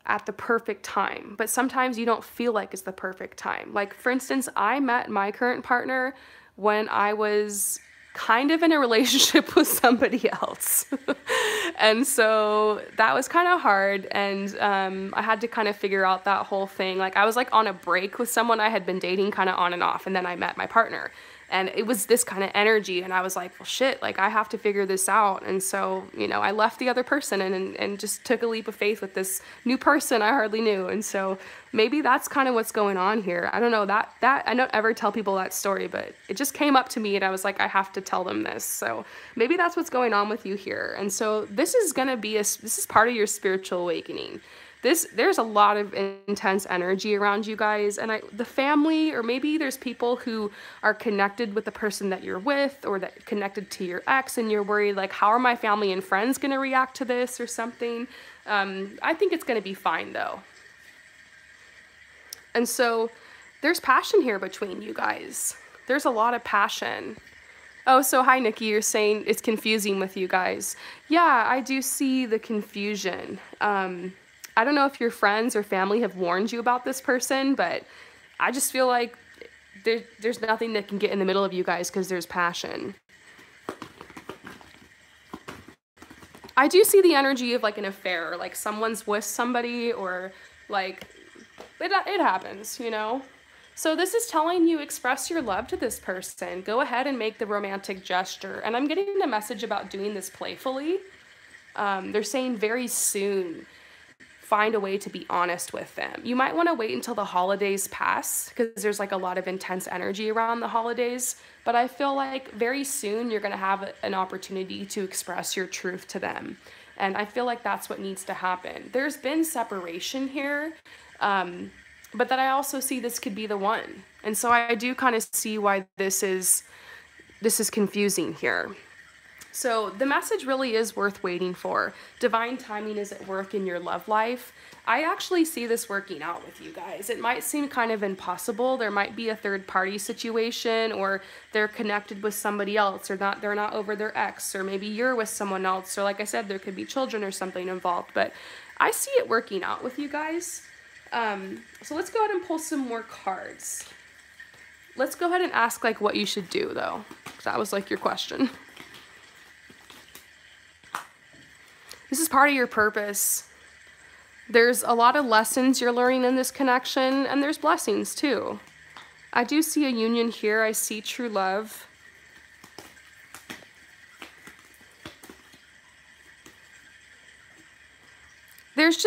at the perfect time, but sometimes you don't feel like it's the perfect time. Like, for instance, I met my current partner when I was kind of in a relationship with somebody else. And so that was kind of hard, and I had to kind of figure out that whole thing. Like, I was like on a break with someone I had been dating kind of on and off, and then I met my partner. And it was this kind of energy, and I was like, well, shit, like I have to figure this out. And so, you know, I left the other person and just took a leap of faith with this new person I hardly knew. And so maybe that's kind of what's going on here. I don't know, that I don't ever tell people that story, but it just came up to me and I was like, I have to tell them this. So maybe that's what's going on with you here. And so this is going to be this is part of your spiritual awakening. There's a lot of intense energy around you guys, and the family, or maybe there's people who are connected with the person that you're with, or that connected to your ex, and you're worried like, how are my family and friends going to react to this or something? I think it's going to be fine though. And so there's passion here between you guys. There's a lot of passion. Oh, so hi, Nikki, you're saying it's confusing with you guys. Yeah, I do see the confusion. I don't know if your friends or family have warned you about this person, but I just feel like there's nothing that can get in the middle of you guys because there's passion. I do see the energy of like an affair, like someone's with somebody, or like it happens, you know? So this is telling you express your love to this person. Go ahead and make the romantic gesture. And I'm getting a message about doing this playfully. They're saying very soon, find a way to be honest with them. You might want to wait until the holidays pass, because there's like a lot of intense energy around the holidays, but I feel like very soon you're going to have an opportunity to express your truth to them. And I feel like that's what needs to happen. There's been separation here, but that I also see this could be the one. And so I do kind of see why this is confusing here. So the message really is worth waiting for. Divine timing is at work in your love life. I actually see this working out with you guys. It might seem kind of impossible. There might be a third party situation, or they're connected with somebody else, or they're not over their ex, or maybe you're with someone else. So like I said, there could be children or something involved, but I see it working out with you guys. So let's go ahead and pull some more cards. Let's go ahead and ask like what you should do though. That was like your question. This is part of your purpose. There's a lot of lessons you're learning in this connection, and there's blessings too. I do see a union here. I see true love. This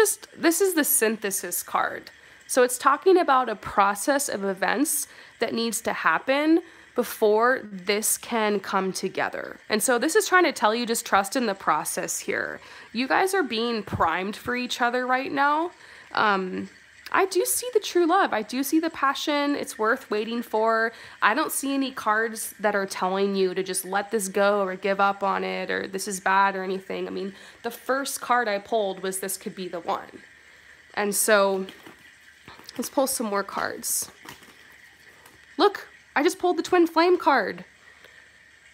is the synthesis card. So it's talking about a process of events that needs to happen before this can come together. And so this is trying to tell you, just trust in the process here. You guys are being primed for each other right now. I do see the true love. I do see the passion. It's worth waiting for. I don't see any cards that are telling you to just let this go or give up on it or this is bad or anything. I mean, the first card I pulled was this could be the one. And so let's pull some more cards. Look, I just pulled the twin flame card.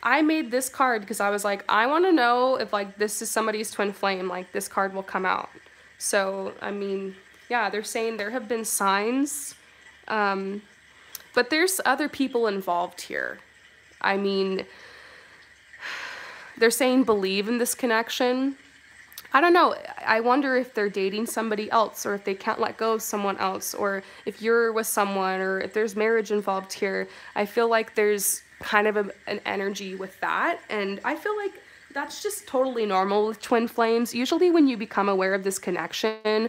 I made this card because I was like, I want to know if like this is somebody's twin flame, like this card will come out. So, I mean, Yeah, they're saying there have been signs, um, but there's other people involved here. I mean, they're saying believe in this connection. I don't know. I wonder if they're dating somebody else, or if they can't let go of someone else, or if you're with someone, or if there's marriage involved here. I feel like there's kind of an energy with that, and I feel like that's just totally normal with twin flames. Usually when you become aware of this connection,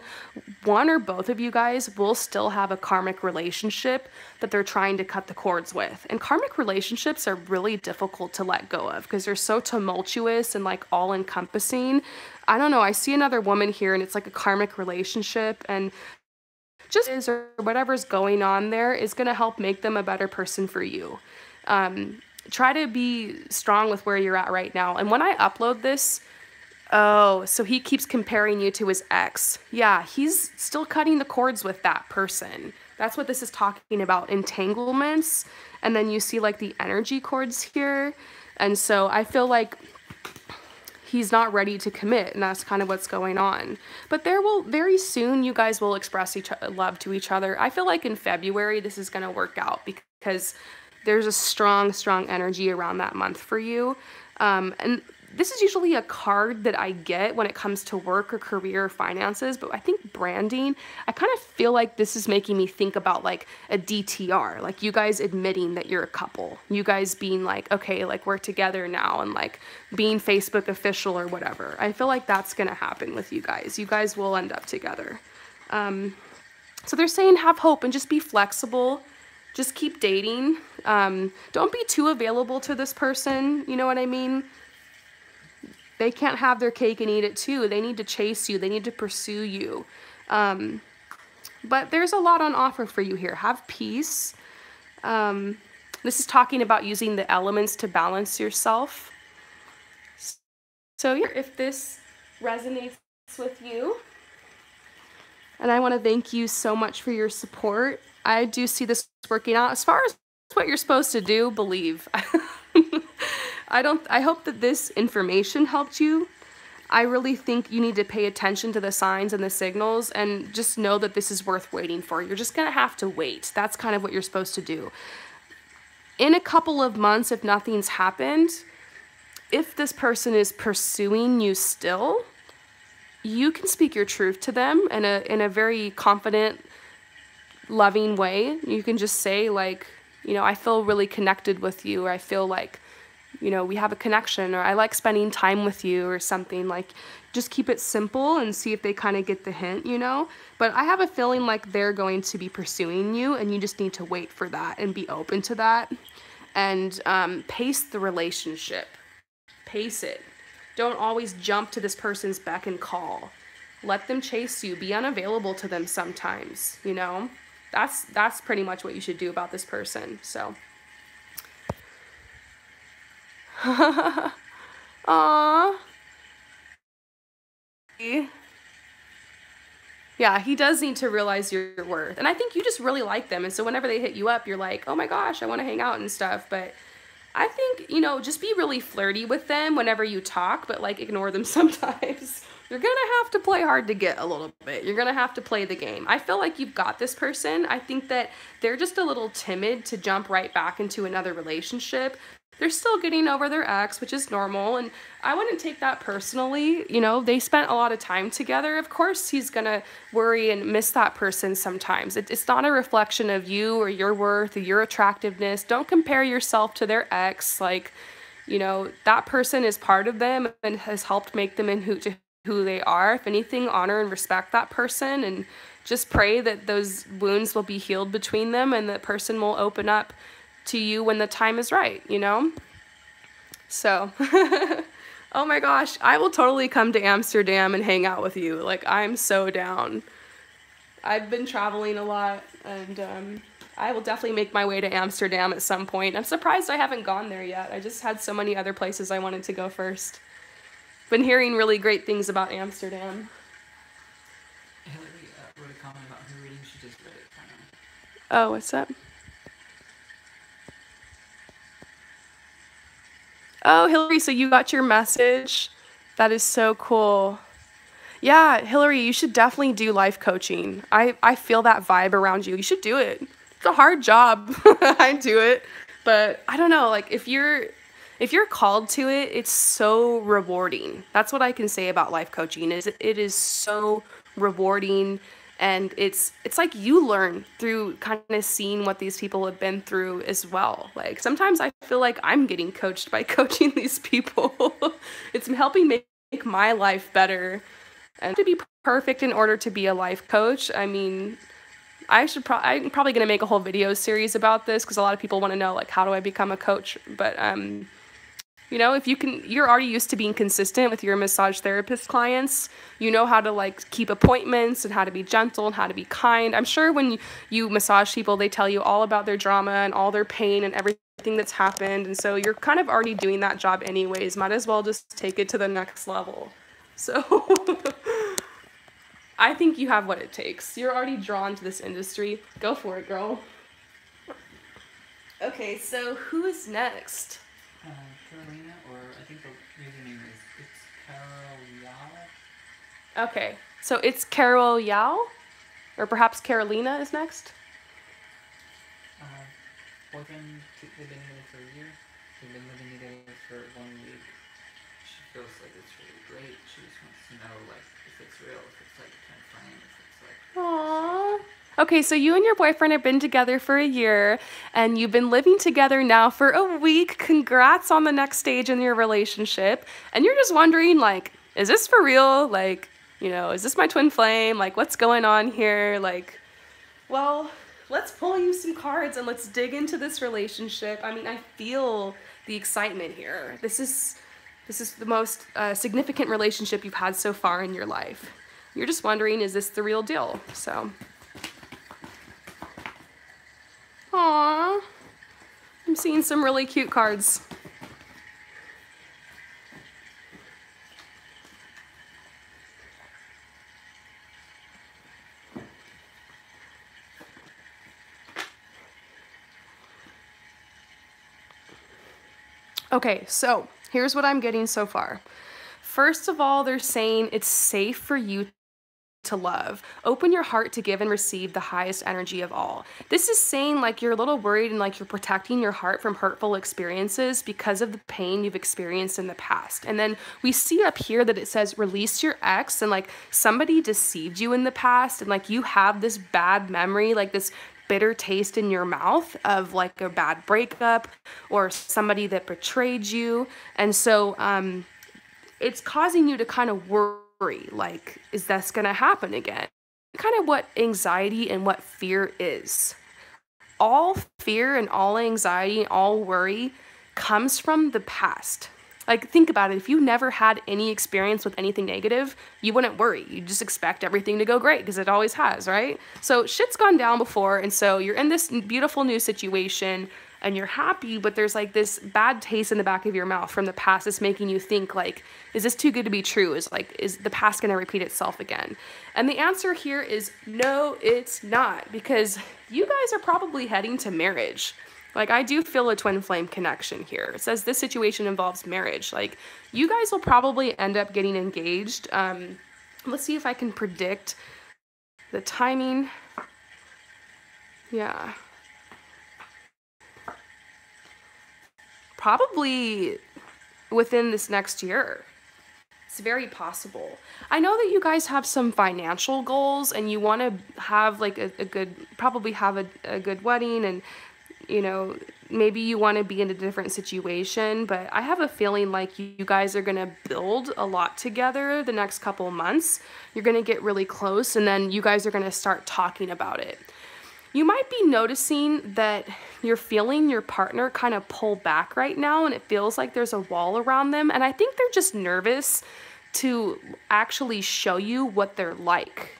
one or both of you guys will still have a karmic relationship that they're trying to cut the cords with. And karmic relationships are really difficult to let go of because they're so tumultuous and like all encompassing. I don't know, I see another woman here and it's like a karmic relationship, and just is or whatever's going on there is going to help make them a better person for you. Try to be strong with where you're at right now. And when I upload this, oh, so he keeps comparing you to his ex. Yeah, he's still cutting the cords with that person. That's what this is talking about, entanglements. And then you see like the energy cords here. And so I feel like he's not ready to commit, and that's kind of what's going on. But there will, very soon, you guys will express love to each other. I feel like in February, this is going to work out because there's a strong, strong energy around that month for you. And this is usually a card that I get when it comes to work or career or finances, but I think branding, I kind of feel like this is making me think about like a DTR, like you guys admitting that you're a couple, you guys being like, okay, like we're together now, and like being Facebook official or whatever. I feel like that's going to happen with you guys. You guys will end up together. So they're saying have hope and just be flexible. Just keep dating. Don't be too available to this person. You know what I mean? They can't have their cake and eat it too. They need to chase you. They need to pursue you. But there's a lot on offer for you here. Have peace. This is talking about using the elements to balance yourself. So yeah, if this resonates with you, and I want to thank you so much for your support. I do see this working out. As far as what you're supposed to do, believe. I hope that this information helped you. I really think you need to pay attention to the signs and the signals and just know that this is worth waiting for. You're just gonna have to wait. That's kind of what you're supposed to do. In a couple of months, if nothing's happened, if this person is pursuing you still, you can speak your truth to them in a very confident, loving way. You can just say like, you know, I feel really connected with you, or I feel like, you know, we have a connection, or I like spending time with you, or something. Like, just keep it simple and see if they kind of get the hint, you know. But I have a feeling like they're going to be pursuing you, and you just need to wait for that and be open to that, and pace the relationship. Pace it. Don't always jump to this person's beck and call. Let them chase you. Be unavailable to them sometimes, you know. That's pretty much what you should do about this person. So Aww. Yeah, he does need to realize your worth. And I think you just really like them. And so whenever they hit you up, you're like, oh my gosh, I want to hang out and stuff. But I think, you know, just be really flirty with them whenever you talk, but like ignore them sometimes. You're going to have to play hard to get a little bit. You're going to have to play the game. I feel like you've got this person. I think that they're just a little timid to jump right back into another relationship. They're still getting over their ex, which is normal, and I wouldn't take that personally. You know, they spent a lot of time together. Of course, he's gonna worry and miss that person sometimes. It's not a reflection of you or your worth or your attractiveness. Don't compare yourself to their ex. Like, you know, that person is part of them and has helped make them into who they are. If anything, honor and respect that person, and just pray that those wounds will be healed between them and that person will open up to you when the time is right, you know? So, oh my gosh, I will totally come to Amsterdam and hang out with you. Like, I'm so down. I've been traveling a lot, and I will definitely make my way to Amsterdam at some point. I'm surprised I haven't gone there yet. I just had so many other places I wanted to go first. Been hearing really great things about Amsterdam. Hillary wrote a comment about her reading. She just read it, kind of. Oh, what's up? Oh, Hillary, so you got your message. That is so cool. Yeah, Hillary, you should definitely do life coaching. I feel that vibe around you. You should do it. It's a hard job. I do it. But I don't know, like if you're called to it, it's so rewarding. That's what I can say about life coaching is it is so rewarding, and it's like you learn through kind of seeing what these people have been through as well. Like sometimes I feel like I'm getting coached by coaching these people. It's helping make my life better and to be perfect in order to be a life coach. I mean, I'm probably going to make a whole video series about this because a lot of people want to know like how do I become a coach. But you know, if you're already used to being consistent with your massage therapist clients. You know how to like keep appointments and how to be gentle and how to be kind. I'm sure when you massage people, they tell you all about their drama and all their pain and everything that's happened. And so you're kind of already doing that job anyways. Might as well just take it to the next level. So I think you have what it takes. You're already drawn to this industry. Go for it, girl. Okay, so who is next? Carolina, or I think the username is it's Carol Yao. Okay, so it's Carol Yao? Or perhaps Carolina is next? Boyfriend, they've been together for a year. They've been living together for 1 week. She feels like it's really great. She just wants to know, like, if it's real, if it's like a twin flame, if it's like. Aww. Okay, so you and your boyfriend have been together for a year, and you've been living together now for a week. Congrats on the next stage in your relationship. And you're just wondering, like, is this for real? Like, you know, is this my twin flame? Like, what's going on here? Like, well, let's pull you some cards and let's dig into this relationship. I mean, I feel the excitement here. This is the most significant relationship you've had so far in your life. You're just wondering, is this the real deal? So, aww, I'm seeing some really cute cards. Okay, so here's what I'm getting so far. First of all, they're saying it's safe for you to love. Open your heart to give and receive the highest energy of all. This is saying like you're a little worried and like you're protecting your heart from hurtful experiences because of the pain you've experienced in the past. And then we see up here that it says release your ex, and like somebody deceived you in the past, and like you have this bad memory, like this bitter taste in your mouth of like a bad breakup or somebody that betrayed you. And so it's causing you to kind of worry, like, is this gonna happen again? Kind of what anxiety and what fear is. All fear and all anxiety and all worry comes from the past. Like, think about it. If you never had any experience with anything negative, you wouldn't worry. You just expect everything to go great because it always has, right? So shit's gone down before, and so you're in this beautiful new situation and you're happy, but there's like this bad taste in the back of your mouth from the past that's making you think like, is this too good to be true? Is the past gonna repeat itself again? And the answer here is no, it's not, because you guys are probably heading to marriage. Like, I do feel a twin flame connection here. It says this situation involves marriage. Like, you guys will probably end up getting engaged. Let's see if I can predict the timing. Yeah. Probably within this next year. It's very possible. I know that you guys have some financial goals and you want to have like a good, probably have a good wedding, and you know, maybe you want to be in a different situation, but I have a feeling like you guys are going to build a lot together the next couple of months. You're going to get really close, and then you guys are going to start talking about it. You might be noticing that you're feeling your partner kind of pull back right now, and it feels like there's a wall around them, and I think they're just nervous to actually show you what they're like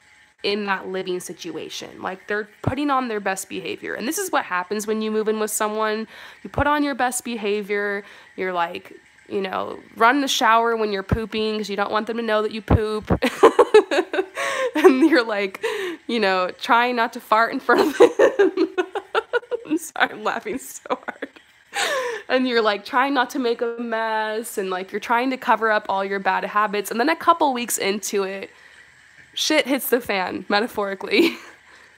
in that living situation. Like, they're putting on their best behavior. And this is what happens when you move in with someone. You put on your best behavior. You're like, you know, run the shower when you're pooping because you don't want them to know that you poop. And you're like, you know, trying not to fart in front of them. I'm sorry, I'm laughing so hard. And you're like trying not to make a mess, and like you're trying to cover up all your bad habits. And then a couple weeks into it, shit hits the fan, metaphorically.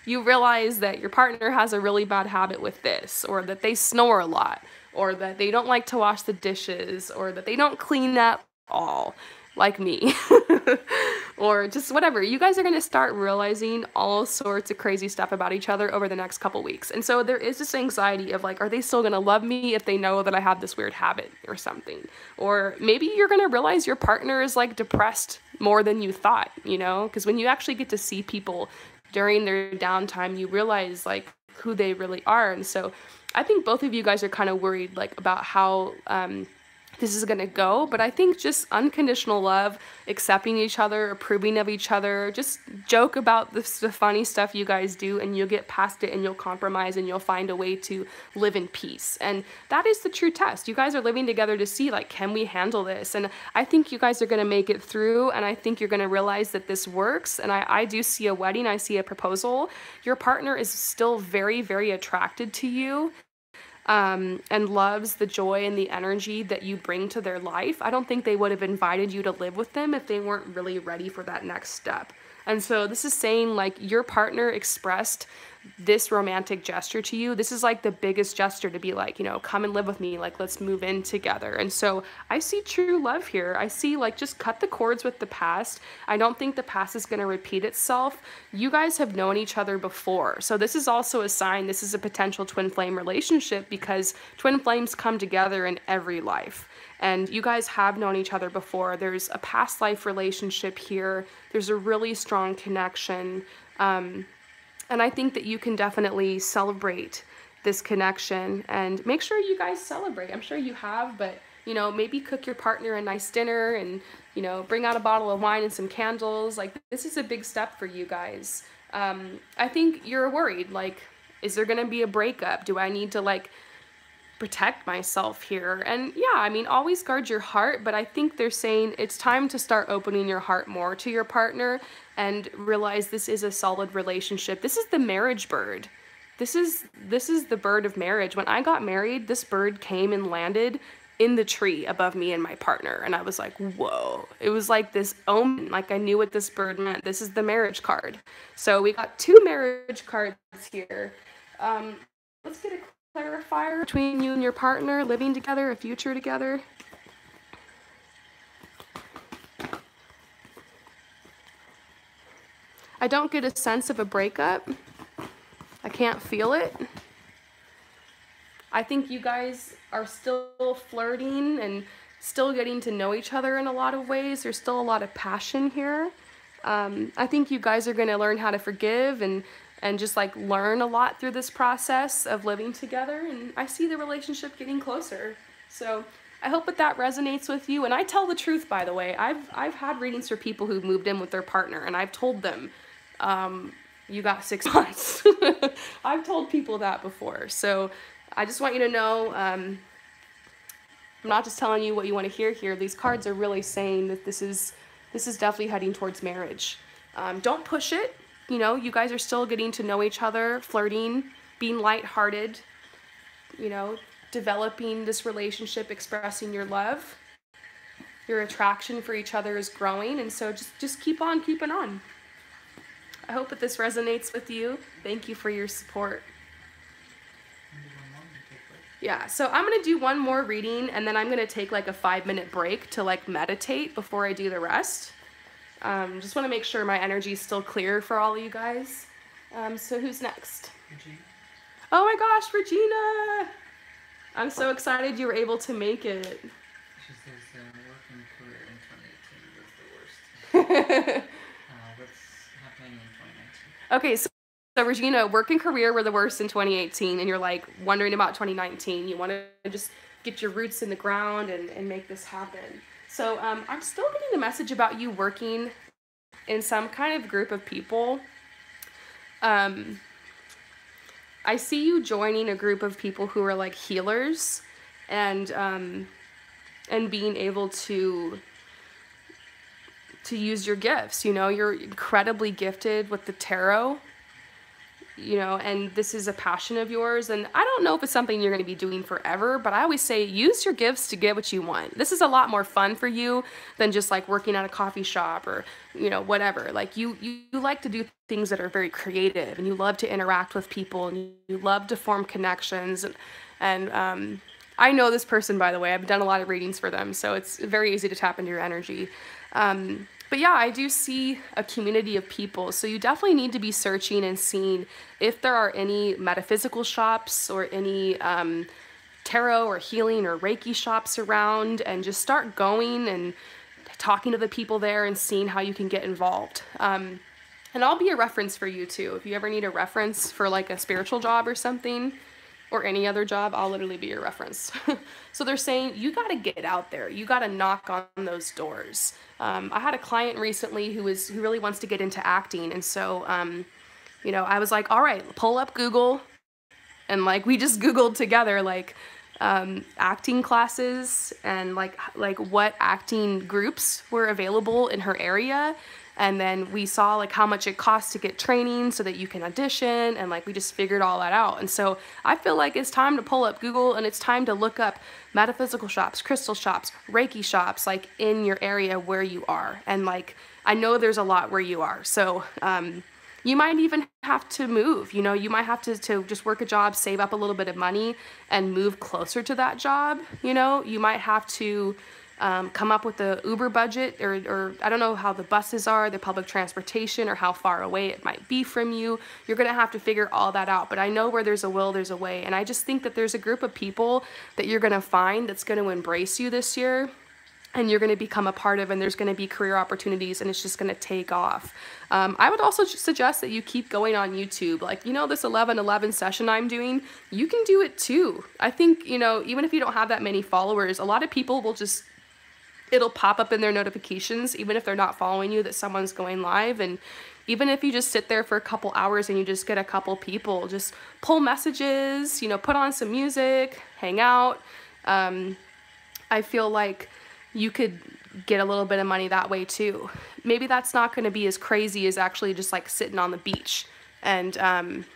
You realize that your partner has a really bad habit with this, or that they snore a lot, or that they don't like to wash the dishes, or that they don't clean up all, like me. Or just whatever. You guys are going to start realizing all sorts of crazy stuff about each other over the next couple weeks. And so there is this anxiety of like, are they still going to love me if they know that I have this weird habit or something? Or maybe you're going to realize your partner is like depressed more than you thought, you know? Because when you actually get to see people during their downtime, you realize like who they really are. And so I think both of you guys are kind of worried like about how this is going to go, but I think just unconditional love, accepting each other, approving of each other, just joke about the funny stuff you guys do, and you'll get past it, and you'll compromise, and you'll find a way to live in peace. And that is the true test. You guys are living together to see, like, can we handle this? And I think you guys are going to make it through, and I think you're going to realize that this works. And I do see a wedding, I see a proposal. Your partner is still very, very attracted to you, and loves the joy and the energy that you bring to their life. I don't think they would have invited you to live with them if they weren't really ready for that next step. And so this is saying like your partner expressed this romantic gesture to you. This is like the biggest gesture to be like, you know, come and live with me, like let's move in together. And so I see true love here. I see like just cut the cords with the past. I don't think the past is going to repeat itself. You guys have known each other before. So this is also a sign this is a potential twin flame relationship, because twin flames come together in every life. And you guys have known each other before. There's a past life relationship here. There's a really strong connection. And I think that you can definitely celebrate this connection and make sure you guys celebrate. I'm sure you have, but, you know, maybe cook your partner a nice dinner and, you know, bring out a bottle of wine and some candles. Like, this is a big step for you guys. I think you're worried, like, is there going to be a breakup? Do I need to, like, protect myself here? And yeah, I mean, always guard your heart, but I think they're saying it's time to start opening your heart more to your partner and realize this is a solid relationship. This is the marriage bird. This is the bird of marriage. When I got married, this bird came and landed in the tree above me and my partner, and I was like, whoa. It was like this omen, like I knew what this bird meant. This is the marriage card. So we got 2 marriage cards here. Let's get a clarifier between you and your partner, living together, a future together. I don't get a sense of a breakup. I can't feel it. I think you guys are still flirting and still getting to know each other in a lot of ways. There's still a lot of passion here. I think you guys are going to learn how to forgive and just like learn a lot through this process of living together. And I see the relationship getting closer. So I hope that resonates with you. And I tell the truth, by the way. I've had readings for people who moved in with their partner, and I've told them, you got 6 months. I've told people that before. So I just want you to know, I'm not just telling you what you want to hear here. These cards are really saying that this is definitely heading towards marriage. Don't push it. You know, you guys are still getting to know each other, flirting, being lighthearted, you know, developing this relationship, expressing your love. Your attraction for each other is growing, and so just keep on keeping on. I hope that this resonates with you. Thank you for your support. Yeah, so I'm going to do one more reading, and then I'm going to take like a 5-minute break to like meditate before I do the rest. Just want to make sure my energy is still clear for all of you guys. So who's next? Regina. Oh my gosh, Regina! I'm so excited you were able to make it. She says working career in 2018 was the worst. What's happening in 2019? Okay, so Regina, work and career were the worst in 2018, and you're like wondering about 2019. You want to just get your roots in the ground and make this happen. So I'm still getting the message about you working in some kind of group of people. I see you joining a group of people who are like healers and being able to use your gifts. You know, you're incredibly gifted with the tarot. you know, and this is a passion of yours. And I don't know if it's something you're going to be doing forever, but I always say use your gifts to get what you want. This is a lot more fun for you than just like working at a coffee shop or, you know, whatever. Like you like to do things that are very creative, and you love to interact with people, and you love to form connections. And I know this person, by the way. I've done a lot of readings for them, so it's very easy to tap into your energy. But yeah, I do see a community of people. So you definitely need to be searching and seeing if there are any metaphysical shops or any tarot or healing or Reiki shops around, and just start going and talking to the people there and seeing how you can get involved. And I'll be a reference for you too. If you ever need a reference for like a spiritual job or something, or any other job, I'll literally be your reference. So they're saying, you gotta get out there. You gotta knock on those doors. I had a client recently who really wants to get into acting. And so, you know, I was like, all right, pull up Google. And like, we just Googled together, like, acting classes and like what acting groups were available in her area. And then we saw like how much it costs to get training so that you can audition, and like we just figured all that out. And so I feel like it's time to pull up Google, and it's time to look up metaphysical shops, crystal shops, Reiki shops, like in your area where you are. And like, I know there's a lot where you are. So you might even have to move, you know, you might have to just work a job, save up a little bit of money and move closer to that job. You know, you might have to come up with the Uber budget, or I don't know how the buses are, the public transportation, or how far away it might be from you. You're going to have to figure all that out. But I know where there's a will, there's a way. And I just think that there's a group of people that you're going to find that's going to embrace you this year, and you're going to become a part of, and there's going to be career opportunities, and it's just going to take off. I would also suggest that you keep going on YouTube. Like, you know, this 11/11 session I'm doing, you can do it too. I think, you know, even if you don't have that many followers, a lot of people will just, it'll pop up in their notifications, even if they're not following you, that someone's going live. And even if you just sit there for a couple hours and you just get a couple people, just pull messages, you know, put on some music, hang out. I feel like you could get a little bit of money that way too. Maybe that's not going to be as crazy as actually just like sitting on the beach. And I'm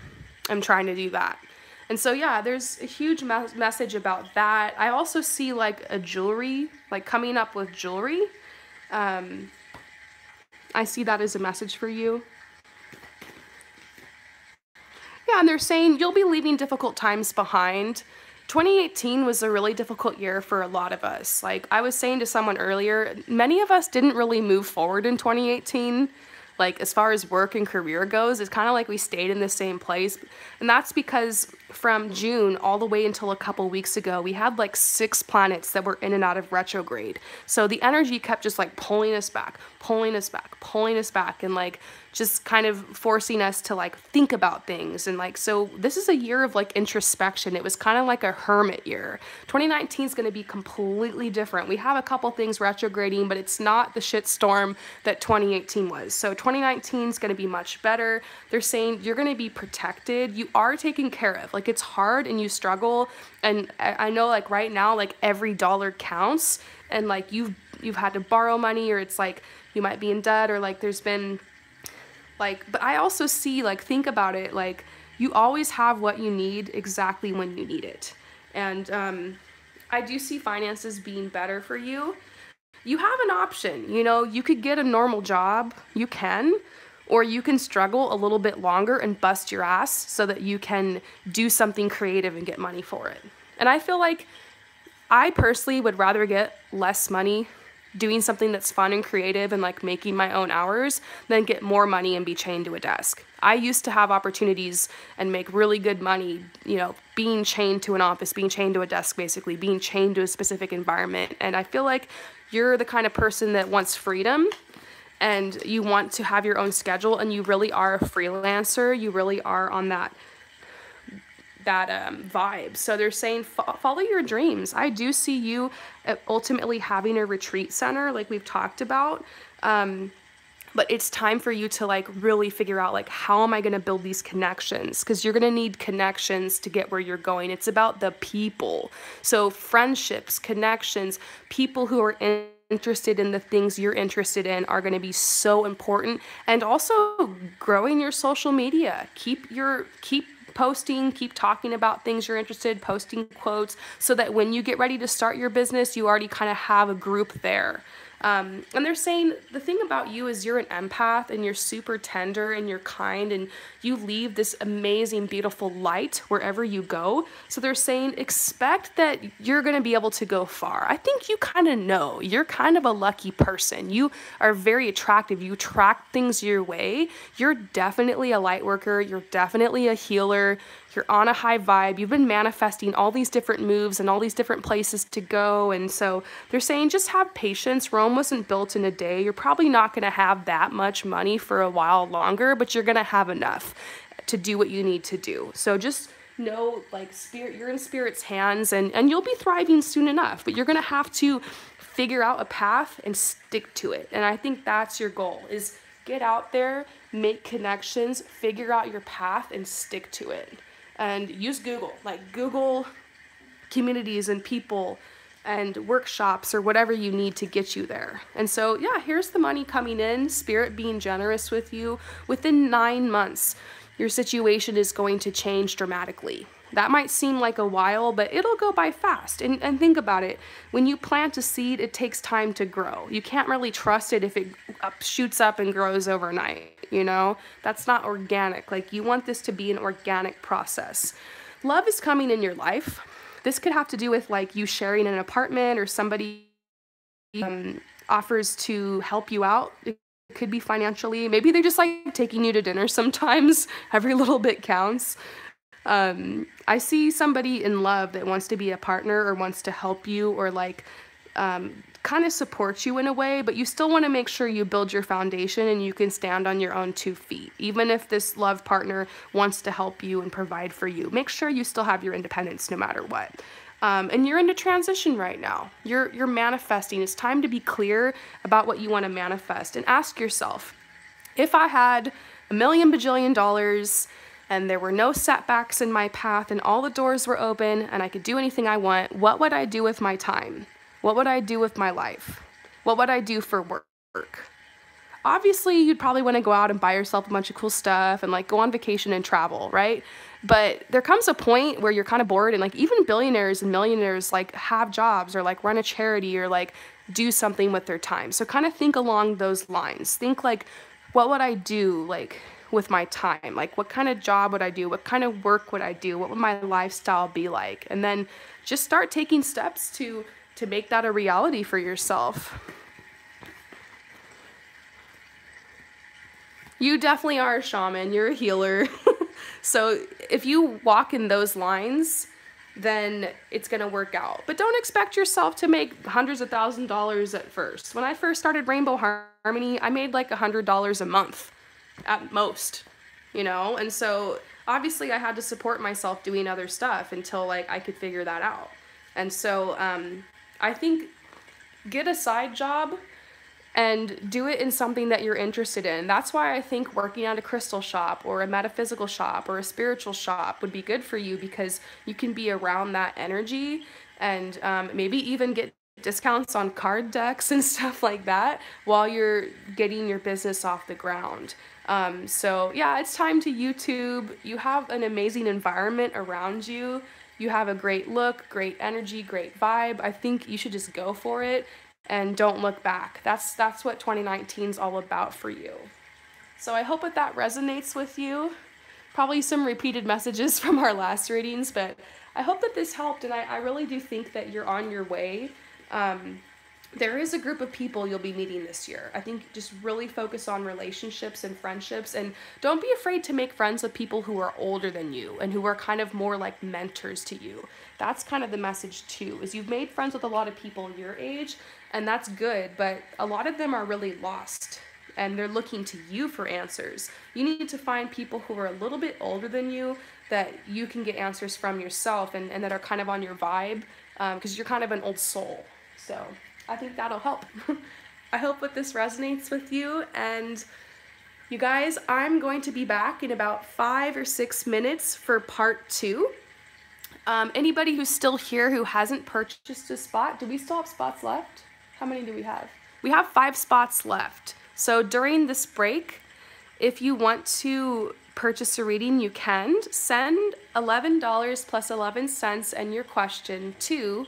trying to do that. And so, yeah, there's a huge message about that. I also see like a jewelry, like coming up with jewelry. I see that as a message for you. Yeah, and they're saying you'll be leaving difficult times behind. 2018 was a really difficult year for a lot of us. Like I was saying to someone earlier, many of us didn't really move forward in 2018. Like as far as work and career goes, it's kind of like we stayed in the same place. And that's because from June all the way until a couple weeks ago, we had like 6 planets that were in and out of retrograde. So the energy kept just like pulling us back, pulling us back, pulling us back, and like just kind of forcing us to like think about things. And like, so this is a year of like introspection. It was kind of like a hermit year. 2019 is going to be completely different. We have a couple things retrograding, but it's not the shitstorm that 2018 was. So 2019 is going to be much better. They're saying you're going to be protected. You are taken care of. Like it's hard and you struggle. And I know like right now, like every dollar counts, and like you've had to borrow money, or it's like you might be in debt, or like there's been like, but I also see, like, think about it, like, you always have what you need exactly when you need it. And I do see finances being better for you. You have an option, you know, you could get a normal job, you can, or you can struggle a little bit longer and bust your ass so that you can do something creative and get money for it. And I feel like I personally would rather get less money doing something that's fun and creative and like making my own hours than get more money and be chained to a desk. I used to have opportunities and make really good money, you know, being chained to an office, being chained to a desk, basically being chained to a specific environment. And I feel like you're the kind of person that wants freedom, and you want to have your own schedule, and you really are a freelancer. You really are on that vibe. So they're saying follow your dreams. I do see you ultimately having a retreat center like we've talked about, but it's time for you to like really figure out like, how am I going to build these connections, because you're going to need connections to get where you're going. It's about the people. So friendships, connections, people who are in interested in the things you're interested in are going to be so important. And also growing your social media. Keep posting, keep talking about things you're interested, posting quotes, so that when you get ready to start your business, you already kind of have a group there. And they're saying the thing about you is you're an empath and you're super tender and you're kind and you leave this amazing, beautiful light wherever you go. So they're saying expect that you're going to be able to go far. I think you kind of know. You're kind of a lucky person. You are very attractive. You attract things your way. You're definitely a light worker. You're definitely a healer. You're on a high vibe. You've been manifesting all these different moves and all these different places to go. And so they're saying just have patience. Rome wasn't built in a day. You're probably not going to have that much money for a while longer, but you're going to have enough to do what you need to do. So just know, like, you're in Spirit's hands, and you'll be thriving soon enough, but you're going to have to figure out a path and stick to it. And I think that's your goal, is get out there, make connections, figure out your path, and stick to it. And use Google, like Google communities and people and workshops or whatever you need to get you there. And so, yeah, here's the money coming in, Spirit being generous with you. Within 9 months, your situation is going to change dramatically. That might seem like a while, but it'll go by fast. And think about it. When you plant a seed, it takes time to grow. You can't really trust it if it shoots up and grows overnight, you know? That's not organic. Like, you want this to be an organic process. Love is coming in your life. This could have to do with, like, you sharing an apartment or somebody offers to help you out. It could be financially. Maybe they're just, like, taking you to dinner sometimes. Every little bit counts. I see somebody in love that wants to be a partner or wants to help you or like kind of support you in a way, but you still want to make sure you build your foundation and you can stand on your own 2 feet. Even if this love partner wants to help you and provide for you, make sure you still have your independence no matter what. And you're in a transition right now. You're manifesting. It's time to be clear about what you want to manifest and ask yourself, if I had $1 million bajillion dollars and there were no setbacks in my path and all the doors were open and I could do anything I want, what would I do with my time? What would I do with my life? What would I do for work? Obviously, you'd probably want to go out and buy yourself a bunch of cool stuff and like go on vacation and travel, right? But there comes a point where you're kind of bored, and like even billionaires and millionaires like have jobs or like run a charity or like do something with their time. So kind of think along those lines. Think like, what would I do like with my time? Like, what kind of job would I do? What kind of work would I do? What would my lifestyle be like? And then just start taking steps to make that a reality for yourself. You definitely are a shaman. You're a healer. So if you walk in those lines, then it's going to work out. But don't expect yourself to make hundreds of thousands of dollars at first. When I first started Rainbow Harmony, I made like $100 a month at most, you know? And so obviously I had to support myself doing other stuff until like I could figure that out. And so I think get a side job and do it in something that you're interested in. That's why I think working at a crystal shop or a metaphysical shop or a spiritual shop would be good for you, because you can be around that energy and maybe even get discounts on card decks and stuff like that while you're getting your business off the ground. So yeah, it's time to YouTube. You have an amazing environment around you. You have a great look, great energy, great vibe. I think you should just go for it and don't look back. That's what 2019 is all about for you. So I hope that resonates with you. Probably some repeated messages from our last readings, but I hope that this helped, and I really do think that you're on your way. There is a group of people you'll be meeting this year. I think just really focus on relationships and friendships, and don't be afraid to make friends with people who are older than you and who are kind of more like mentors to you. That's kind of the message too, is you've made friends with a lot of people your age, and that's good, but a lot of them are really lost and they're looking to you for answers. You need to find people who are a little bit older than you that you can get answers from yourself and that are kind of on your vibe, because you're kind of an old soul. So I think that'll help. I hope that this resonates with you, and you guys, I'm going to be back in about 5 or 6 minutes for part 2. Anybody who's still here who hasn't purchased a spot, do we still have spots left? How many do we have? We have 5 spots left. So during this break, if you want to purchase a reading, you can. Send $11 plus 11 cents and your question to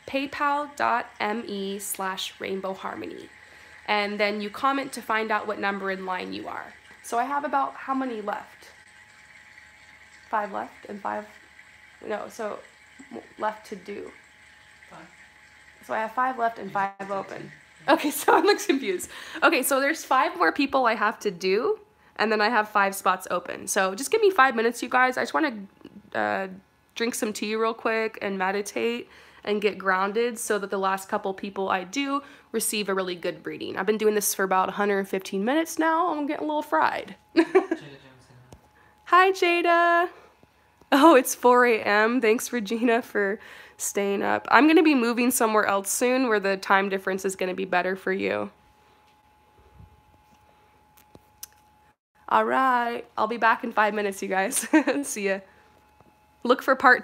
paypal.me/Rainbow Harmony. And then you comment to find out what number in line you are. So I have about how many left? 5 left and 5, no, so left to do. 5. So I have 5 left and 5 open. Okay, so I'm like confused. Okay, so there's 5 more people I have to do, and then I have 5 spots open. So just give me 5 minutes, you guys. I just want to drink some tea real quick and meditate and get grounded so that the last couple people I do receive a really good reading. I've been doing this for about 115 minutes now. I'm getting a little fried. Hi, Jada. Oh, it's 4 a.m. Thanks, Regina, for staying up. I'm going to be moving somewhere else soon where the time difference is going to be better for you. All right. I'll be back in 5 minutes, you guys. See ya. Look for part 2.